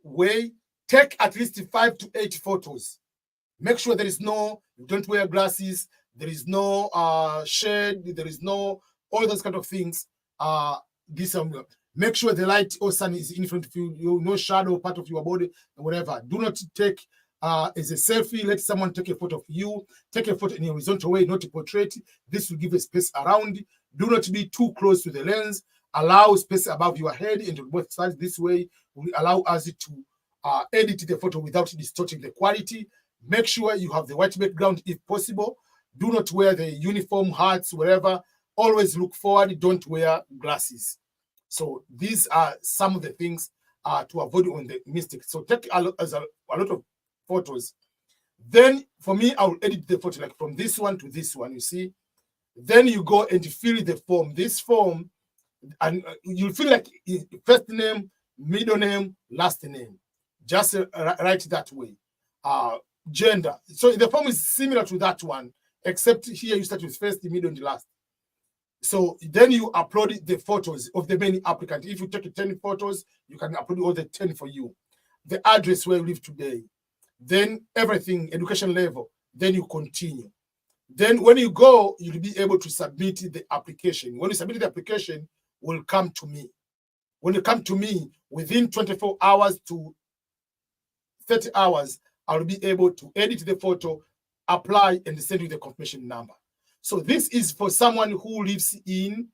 way. Take at least 5 to 8 photos. Make sure there is no, don't wear glasses. There is no shade. There is no, all those kind of things. Make sure the light or sun is in front of you, no shadow part of your body, whatever. Do not take as a selfie. Let someone take a photo of you. Take a photo in a horizontal way, not a portrait. This will give a space around. Do not be too close to the lens. Allow space above your head and on both sides. This way will allow us to edit the photo without distorting the quality. Make sure you have the white background if possible. Do not wear the uniform hats, wherever. Always look forward. Don't wear glasses. So these are some of the things to avoid on the mistakes. So take a lot of photos. Then for me, I will edit the photo like from this one to this one, you see. Then you go and fill the form. This form, and you feel like first name, middle name, last name. Just write that way. Gender. So the form is similar to that one, except here you start with first, middle, and last. So then you upload the photos of the many applicants. If you take 10 photos, you can upload all the 10 for you. The address where you live today, then everything, education level, then you continue. Then when you go, you'll be able to submit the application. When you submit the application, will come to me. When you come to me, within 24 hours to 30 hours, I'll be able to edit the photo, apply, and send you the confirmation number. So this is for someone who lives in,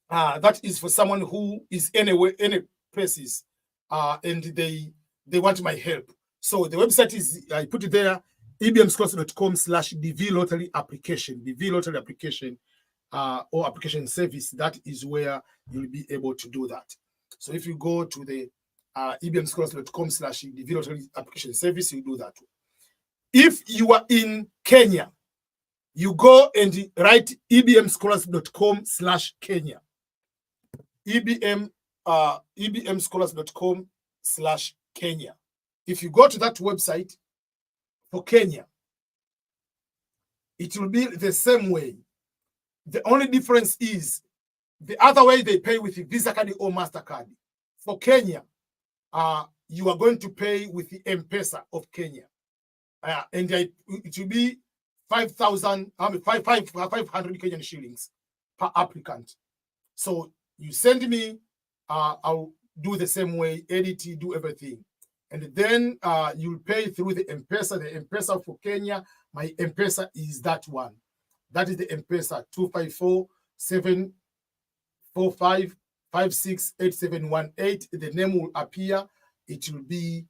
that is for someone who is anywhere, any places, and they want my help. So the website is, I put it there, ebmschools.com/DV lottery application, DV lottery application, or application service. That is where you'll be able to do that. So if you go to the ebmschools.com/DV lottery application service, you do that. If you are in Kenya, you go and write ebmschools.com/Kenya. ebmschools.com/Kenya. If you go to that website for Kenya, it will be the same way. The only difference is the other way they pay with the Visa card or MasterCard. For Kenya, you are going to pay with the M-Pesa of Kenya. And it will be 500 Kenyan shillings per applicant. So you send me, I'll do the same way, edit, do everything. And then you'll pay through the M-Pesa. The M-Pesa for Kenya, my M-Pesa is that one. That is the M-Pesa, 254-745-568718. The name will appear. It will be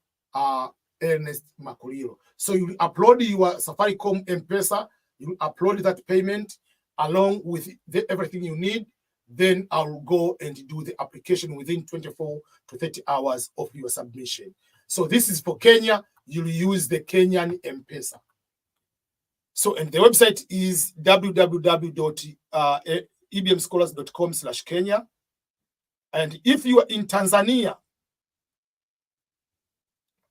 Ernest Makulilo. So you upload your Safaricom M-Pesa, you upload that payment along with everything you need. Then I'll go and do the application within 24 to 30 hours of your submission. So this is for Kenya. You'll use the Kenyan M-Pesa. So, and the website is www.ebmscholars.com/Kenya. And if you are in Tanzania,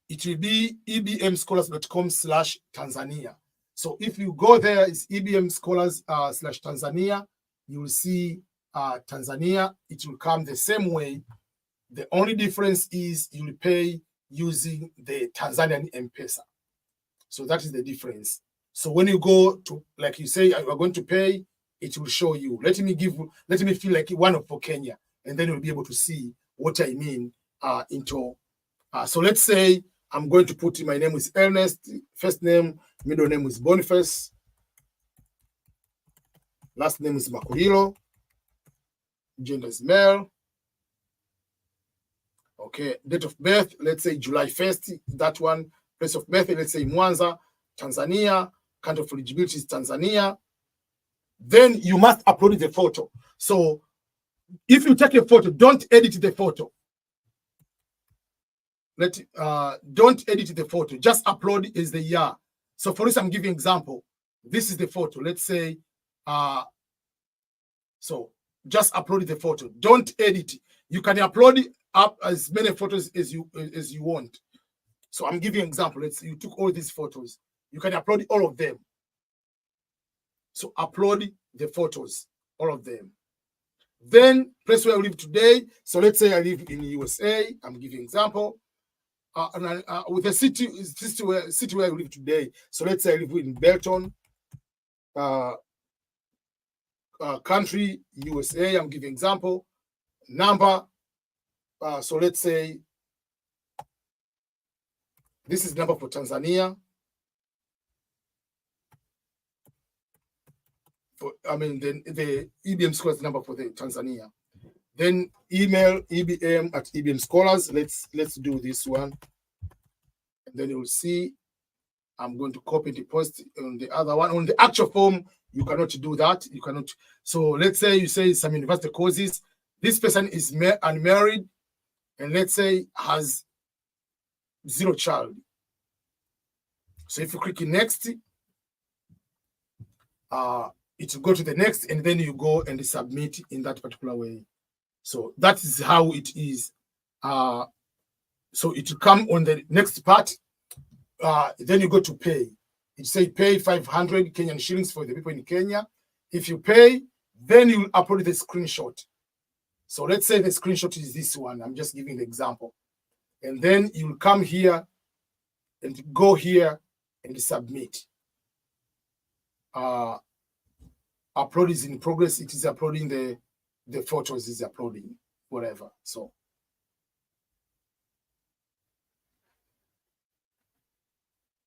it will be ebmscholars.com/Tanzania. So if you go there, it's ebmscholars/Tanzania. You will see Tanzania. It will come the same way. The only difference is you will pay using the Tanzanian M-Pesa. So that is the difference. So when you go to, like you say, you are going to pay, it will show you. Let me feel like one for Kenya, and then you'll be able to see what I mean so let's say I'm going to put my name is Ernest, first name, middle name is Boniface, last name is Makulilo, gender is male. Okay, date of birth, let's say July 1st, that one. Place of birth, let's say Mwanza, Tanzania. Country of eligibility is Tanzania. Then you must upload the photo. So if you take a photo, don't edit the photo. Don't edit the photo. Just upload is the year. So for instance, I'm giving an example. This is the photo. Let's say, so just upload the photo. Don't edit. You can upload up as many photos as you want. So I'm giving an example. Let's say you took all these photos. You can upload all of them. So upload the photos, all of them. Then place where I live today. So let's say I live in USA. I'm giving an example. With a city where I live today. So let's say I live in Belton, country, USA. I'm giving an example. Number. So let's say this is number for Tanzania. The EBM Scholars number for the Tanzania. Then email ebm@ebmscholars. Let's do this one. And then you'll see I'm going to copy the post on the other one. On the actual form, you cannot do that. You cannot. So let's say you say some university courses. This person is unmarried, and let's say has 0 child. So if you click next, it will go to the next, and then you go and submit in that particular way. So that is how it is. So it will come on the next part. Then you go to pay. It say pay 500 Kenyan shillings for the people in Kenya. If you pay, Then you will upload the screenshot. So let's say the screenshot is this one. I'm just giving the example. And then you'll come here and go here and submit. Upload is in progress. It is uploading the photos, is uploading, whatever. So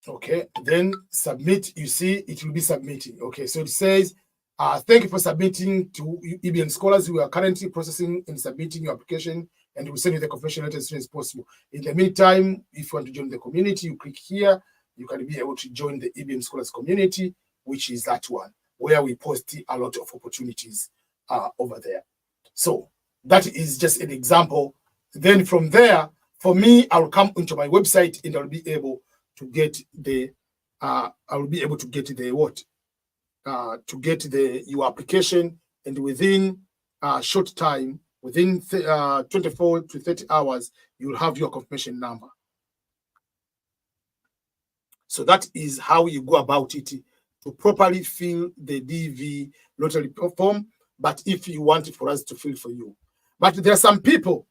okay, then submit. You see, it will be submitting. Okay, so it says, thank you for submitting to EBM Scholars. We are currently processing and submitting your application, and we'll send you the confirmation letter as soon as possible. In the meantime, if you want to join the community, you click here. You can be able to join the EBM Scholars community, which is that one, where we post a lot of opportunities over there. So that is just an example. Then from there, for me, I'll come into my website and I'll be able to get the your application, and within a short time, within 24 to 30 hours, you'll have your confirmation number. So that is how you go about it to properly fill the DV lottery form. But if you want it for us to fill for you, but there are some people,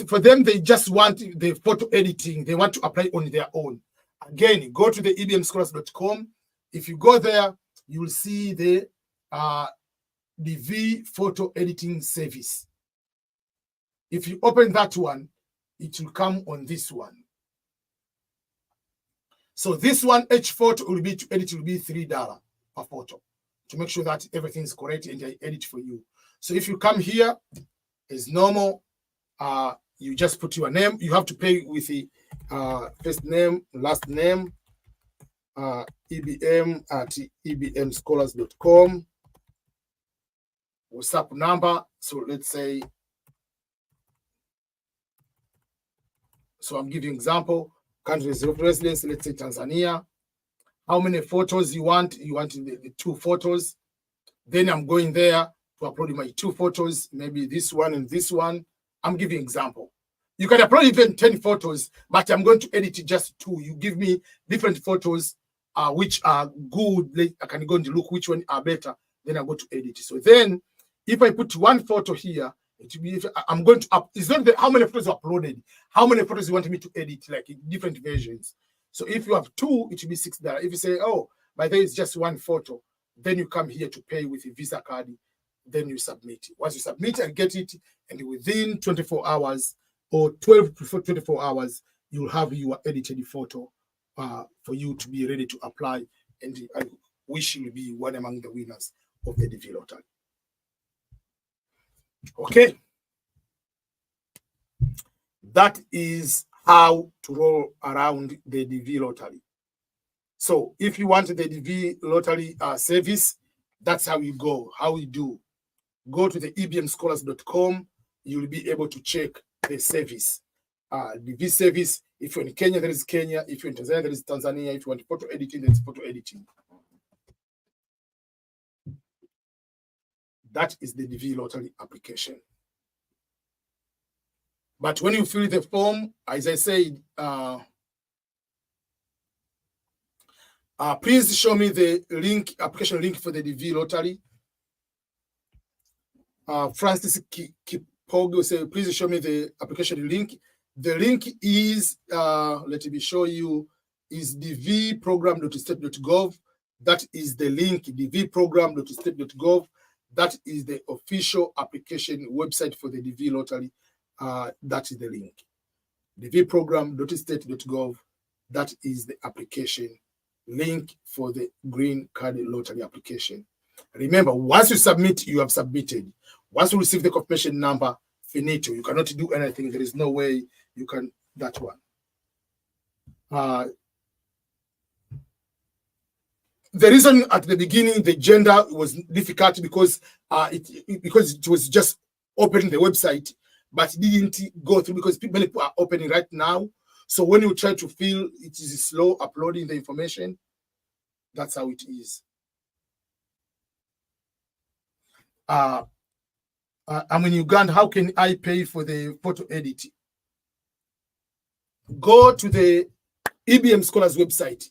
for them, they just want the photo editing. They want to apply on their own. Again, go to the ebmscholars.com. If you go there, you will see the DV photo editing service. If you open that one, it will come on this one. So this one, each photo will be to edit will be $3 per photo to make sure that everything is correct and I edit for you. So if you come here, as normal, you just put your name. You have to pay with the first name, last name, EBM at ebmscholars.com, WhatsApp number. So let's say, so I'm giving example, countries of residence, let's say Tanzania. How many photos you want? You want the 2 photos. Then I'm going there to upload my 2 photos, maybe this one and this one. I'm giving example. You can upload even 10 photos, but I'm going to edit just 2. You give me different photos which are good. I can go and look which one are better. Then I go to edit. So then if I put 1 photo here, it will be, I'm going to up. It's not how many photos are uploaded, how many photos you want me to edit, like in different versions. So if you have 2, it will be $6. If you say, oh, by the way, it's just 1 photo, then you come here to pay with a Visa card. Then you submit. Once you submit and get it, and within 24 hours or 12 to 24 hours, you'll have your edited photo for you to be ready to apply. And I wish you will be one among the winners of the DV lottery. Okay. That is how to roll around the DV lottery. So if you want the DV lottery service, that's how you go, how we do. Go to the ebmscholars.com. You'll be able to check the service. DV service. If you're in Kenya, there is Kenya. If you're in Tanzania, there is Tanzania. If you want photo editing, there's photo editing. That is the DV lottery application. But when you fill the form, as I said, please show me the link, application link for the DV lottery. Francis Kipogo say, please show me the application link. The link is, let me show you, is dvprogram.state.gov. That is the link, dvprogram.state.gov. That is the official application website for the DV lottery. That is the link. dvprogram.state.gov. That is the application link for the green card lottery application. Remember, once you submit, you have submitted. Once you receive the confirmation number, finito. You cannot do anything. There is no way you can, that one. The reason at the beginning the gender was difficult because it was just opening the website, but it didn't go through because many people are opening right now. So when you try to fill, it is slow uploading the information. That's how it is. I'm in Uganda. How can I pay for the photo editing? Go to the EBM Scholars website.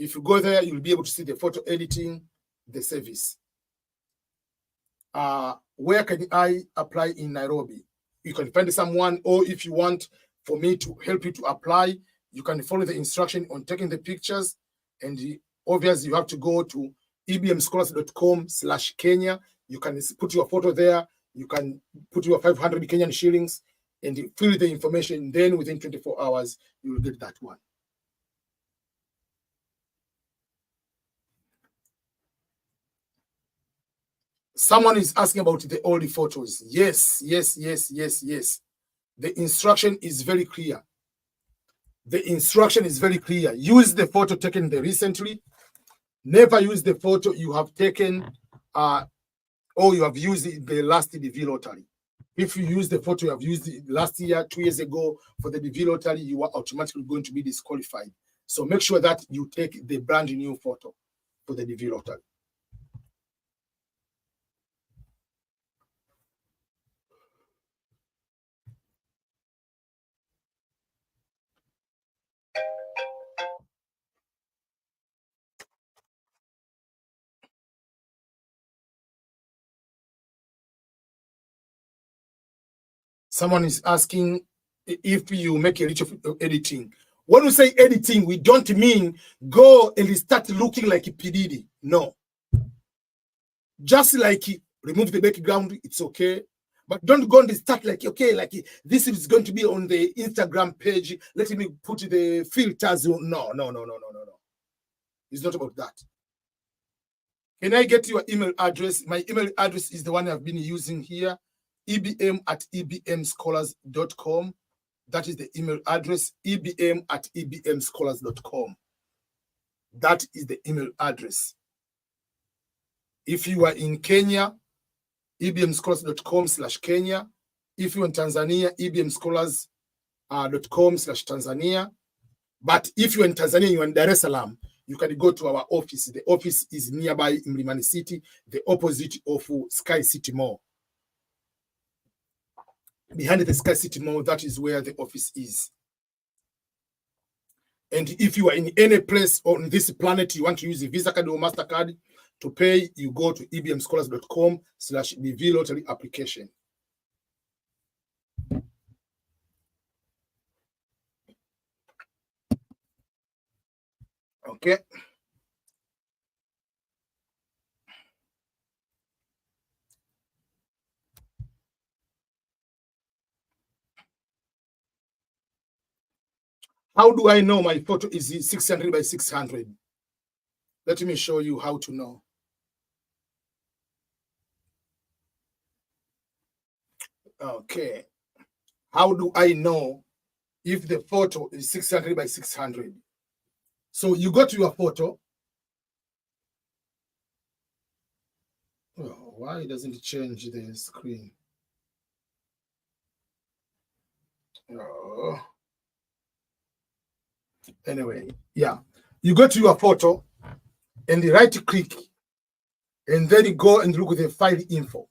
If you go there, you'll be able to see the photo editing, the service. Where can I apply in Nairobi? You can find someone, or if you want for me to help you to apply, you can follow the instruction on taking the pictures. And obviously, you have to go to ebmscholars.com/Kenya. You can put your photo there. You can put your 500 Kenyan shillings and fill the information. Then within 24 hours, you will get that one. Someone is asking about the old photos. Yes. The instruction is very clear. Use the photo taken recently. Never use the photo you have taken or you have used the last DV lottery. If you use the photo you have used last year, 2 years ago for the DV lottery, you are automatically going to be disqualified. So make sure that you take the brand new photo for the DV lottery. Someone is asking if you make a little editing. When we say editing, we don't mean go and start looking like a PDD. No. Just like remove the background, it's okay. But don't go and start like, okay, like this is going to be on the Instagram page. Let me put the filters. No. It's not about that. Can I get your email address? My email address is the one I've been using here. ebm@ebmscholars.com. That is the email address, ebm@ebmscholars.com. That is the email address. If you are in Kenya, ebmscholars.com/Kenya. If you're in Tanzania, ebmscholars.com/Tanzania. But if you're in Tanzania, you're in Dar es Salaam, you can go to our office. The office is nearby in Mlimani City, the opposite of Sky City Mall. Behind the Sky City Mall, that is where the office is. And if you are in any place on this planet, you want to use a Visa card or MasterCard to pay, you go to ebmscholars.com/DV lottery application. Okay. How do I know my photo is 600 by 600? Let me show you how to know. Okay. How do I know if the photo is 600 by 600? So you go to your photo. Oh, why doesn't it change the screen? Oh. Anyway, yeah. You go to your photo and right click and then you go and look at the file info.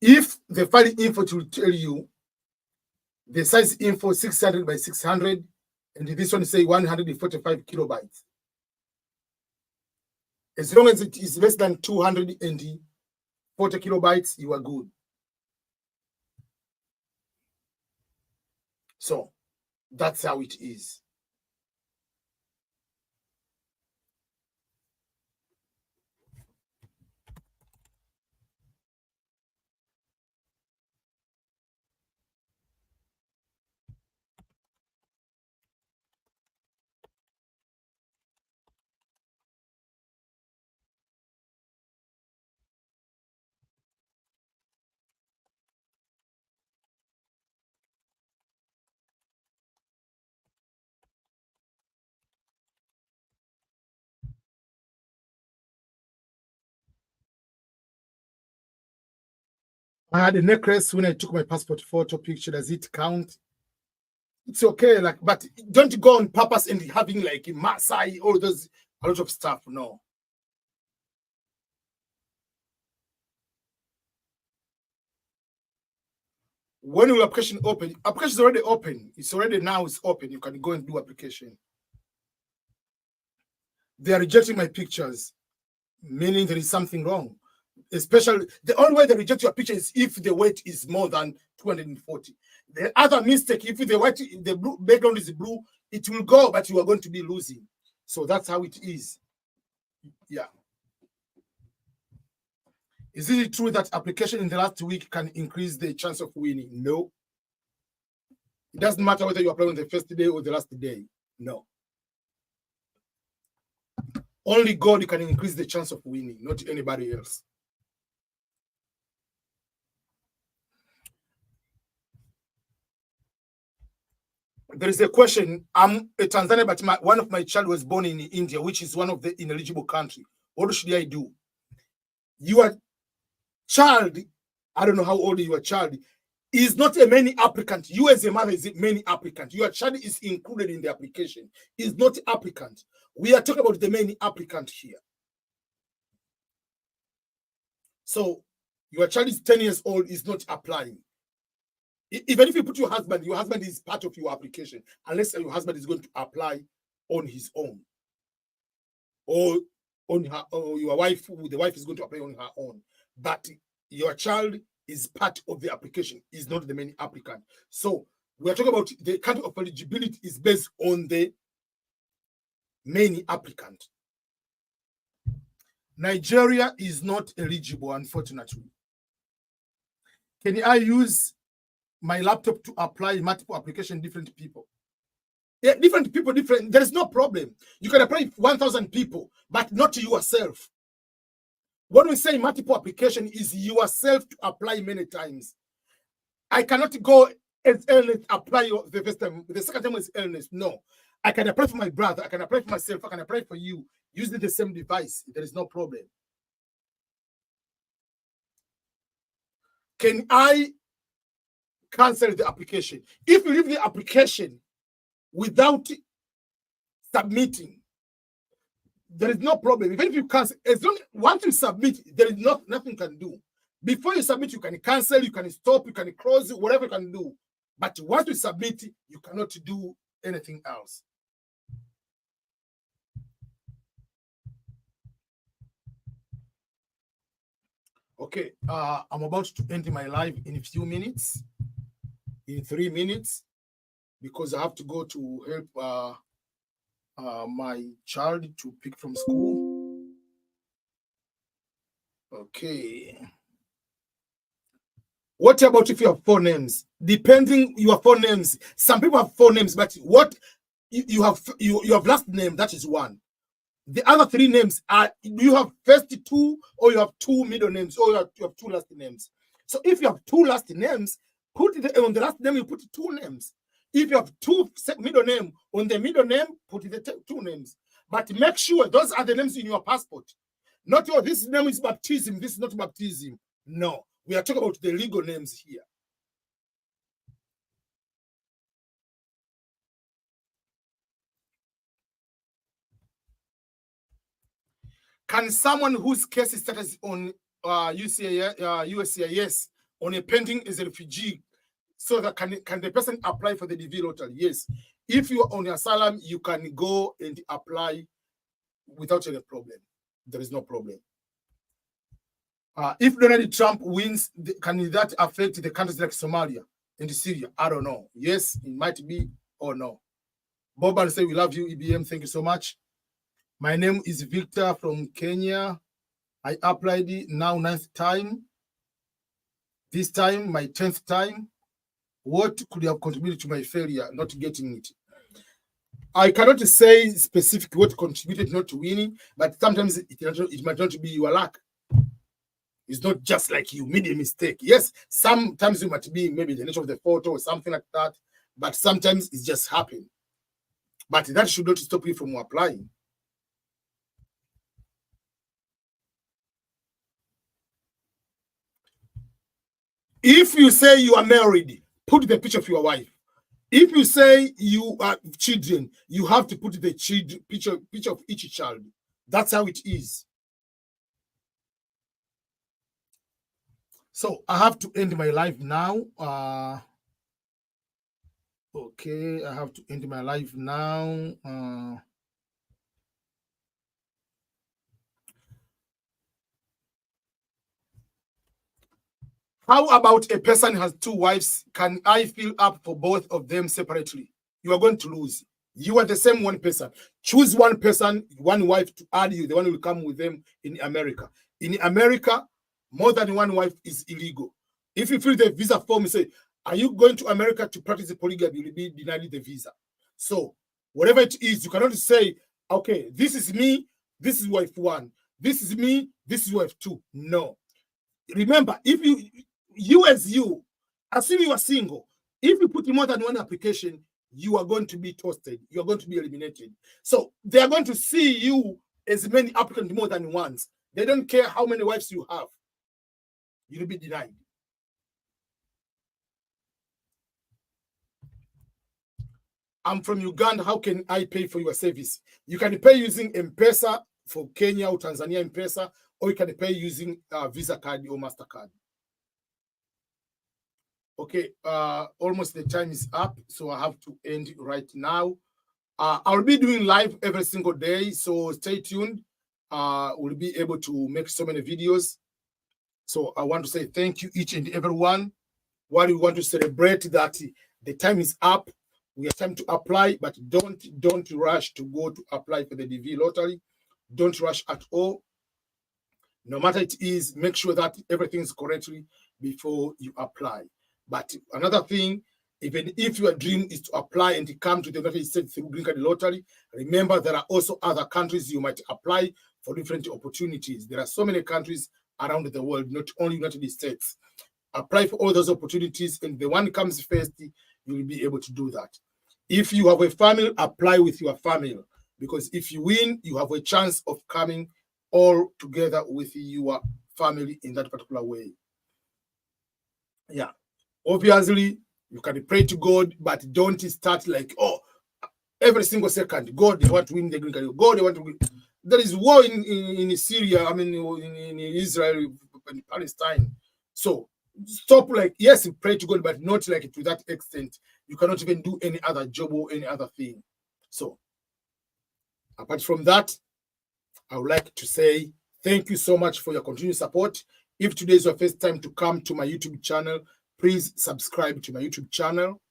If the file info will tell you the size info 600 by 600 and this one say 145 kilobytes. As long as it is less than 240 kilobytes, you are good. So that's how it is. I had a necklace when I took my passport photo picture. Does it count? It's okay, like, but don't go on purpose and having like Maasai, all those, a lot of stuff. No. When will application open? Application is already open. It's already now. It's open. You can go and do application. they are rejecting my pictures, meaning there is something wrong. Especially, the only way they reject your picture is if the weight is more than 240. The other mistake, if the blue background is blue, it will go, but you are going to be losing. So that's how it is. Yeah. Is it true that application in the last week can increase the chance of winning? No. It doesn't matter whether you apply on the first day or the last day. No. Only God can increase the chance of winning, not anybody else. There is a question. I'm a Tanzanian, but one of my child was born in India, which is one of the ineligible country. What should I do? Your child, I don't know how old your child is, not a main applicant. You as a mother is a main applicant. Your child is included in the application. Is not applicant. We are talking about the main applicant here. So your child is 10 years old, is not applying. Even if you put your husband is part of your application, unless your husband is going to apply on his own, or on her, or your wife, the wife is going to apply on her own. But your child is part of the application, is not the main applicant. So we are talking about the country of eligibility is based on the main applicant. Nigeria is not eligible, unfortunately. Can I use my laptop to apply multiple application, different people? Yeah, different people, different. There is no problem. You can apply 1,000 people, but not yourself. When we say multiple application, is yourself to apply many times. I cannot go as Ernest apply the first time. The second time is Ernest. No. I can apply for my brother. I can apply for myself. I can apply for you using the same device. There is no problem. Can I cancel the application? If you leave the application without submitting, there is no problem. Even if you cancel, as long once you submit, there is nothing you can do. Before you submit, you can cancel, you can stop, you can close, whatever you can do. But once you submit, you cannot do anything else. Okay, I'm about to end my live in a few minutes, in 3 minutes, because I have to go to help my child to pick from school. Okay. What about if you have 4 names? Depending your 4 names, some people have 4 names, but what you have last name, that is 1. The other 3 names are, you have first 2, or you have 2 middle names, or you have 2 last names. So if you have 2 last names, put it on the last name, you put 2 names. If you have 2 middle name, on the middle name, put the 2 names. But make sure those are the names in your passport. Not your, this name is baptism, this is not baptism. No, we are talking about the legal names here. Can someone whose case status on USCIS on a pending as a refugee, so that can the person apply for the DV lottery? Yes. If you are on asylum, you can go and apply without any problem. There is no problem. If Donald Trump wins, can that affect the countries like Somalia and Syria? I don't know. Yes, it might be, or no. Bob and say we love you, EBM. Thank you so much. My name is Victor from Kenya. I applied now 9th time. This time, my 10th time. What could have contributed to my failure, not getting it? I cannot say specific what contributed not to winning, but sometimes it might not be your luck. It's not just like you made a mistake. Yes, sometimes you might be maybe the nature of the photo or something like that, but sometimes it just happened. But that should not stop you from applying. If you say you are married, put the picture of your wife. If you say you are children, you have to put the picture of each child. That's how it is. So I have to end my live now. Okay, I have to end my live now. How about a person has 2 wives? Can I fill up for both of them separately? You are going to lose. You are the same one person. Choose one person, one wife to add you. The one who will come with them in America. In America, more than one wife is illegal. If you fill the visa form, you say, are you going to America to practice the polygamy? You will be denied the visa. So whatever it is, you cannot say, okay, this is me, this is wife 1. This is me, this is wife 2. No. Remember, if you assume you are single, if you put more than one application, you are going to be toasted. You are going to be eliminated. So they are going to see you as many applicants more than once. They don't care how many wives you have. You will be denied. I'm from Uganda. How can I pay for your service? You can pay using M-Pesa for Kenya or Tanzania M-Pesa, or you can pay using Visa card or MasterCard. Okay, almost the time is up, so I have to end right now. I'll be doing live every single day, so stay tuned. We'll be able to make so many videos. So I want to say thank you each and everyone. While we want to celebrate that the time is up, we have time to apply, but don't rush to go to apply for the DV lottery. Don't rush at all. No matter it is, make sure that everything is correctly before you apply. But another thing, even if your dream is to apply and to come to the United States through Green Card Lottery, remember there are also other countries you might apply for different opportunities. There are so many countries around the world, not only United States. Apply for all those opportunities, and the one comes first, you will be able to do that. If you have a family, apply with your family, because if you win, you have a chance of coming all together with your family in that particular way. Yeah. Obviously, you can pray to God, but don't start like, oh, every single second, God, they want to win the Green Card. God, they want to win. There is war in Syria, I mean, in Israel and Palestine. So stop, like, yes, you pray to God, but not like to that extent. You cannot even do any other job or any other thing. So apart from that, I would like to say thank you so much for your continued support. If today is your first time to come to my YouTube channel, please subscribe to my YouTube channel.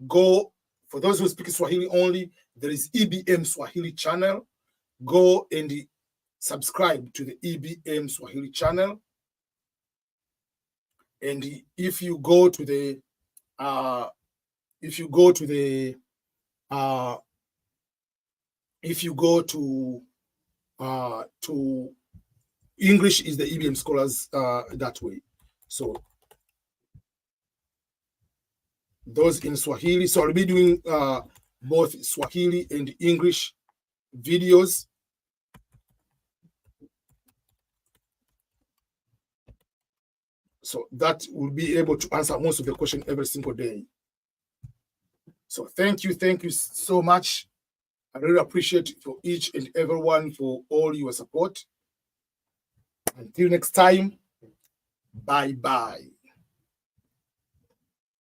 Go, for those who speak Swahili only, there is EBM Swahili channel. Go and subscribe to the EBM Swahili channel. And if you go to the English is the EBM Scholars that way. So those in Swahili, so I'll be doing both Swahili and English videos. So that will be able to answer most of the question every single day. So thank you so much. I really appreciate for each and everyone for all your support. Until next time, bye-bye.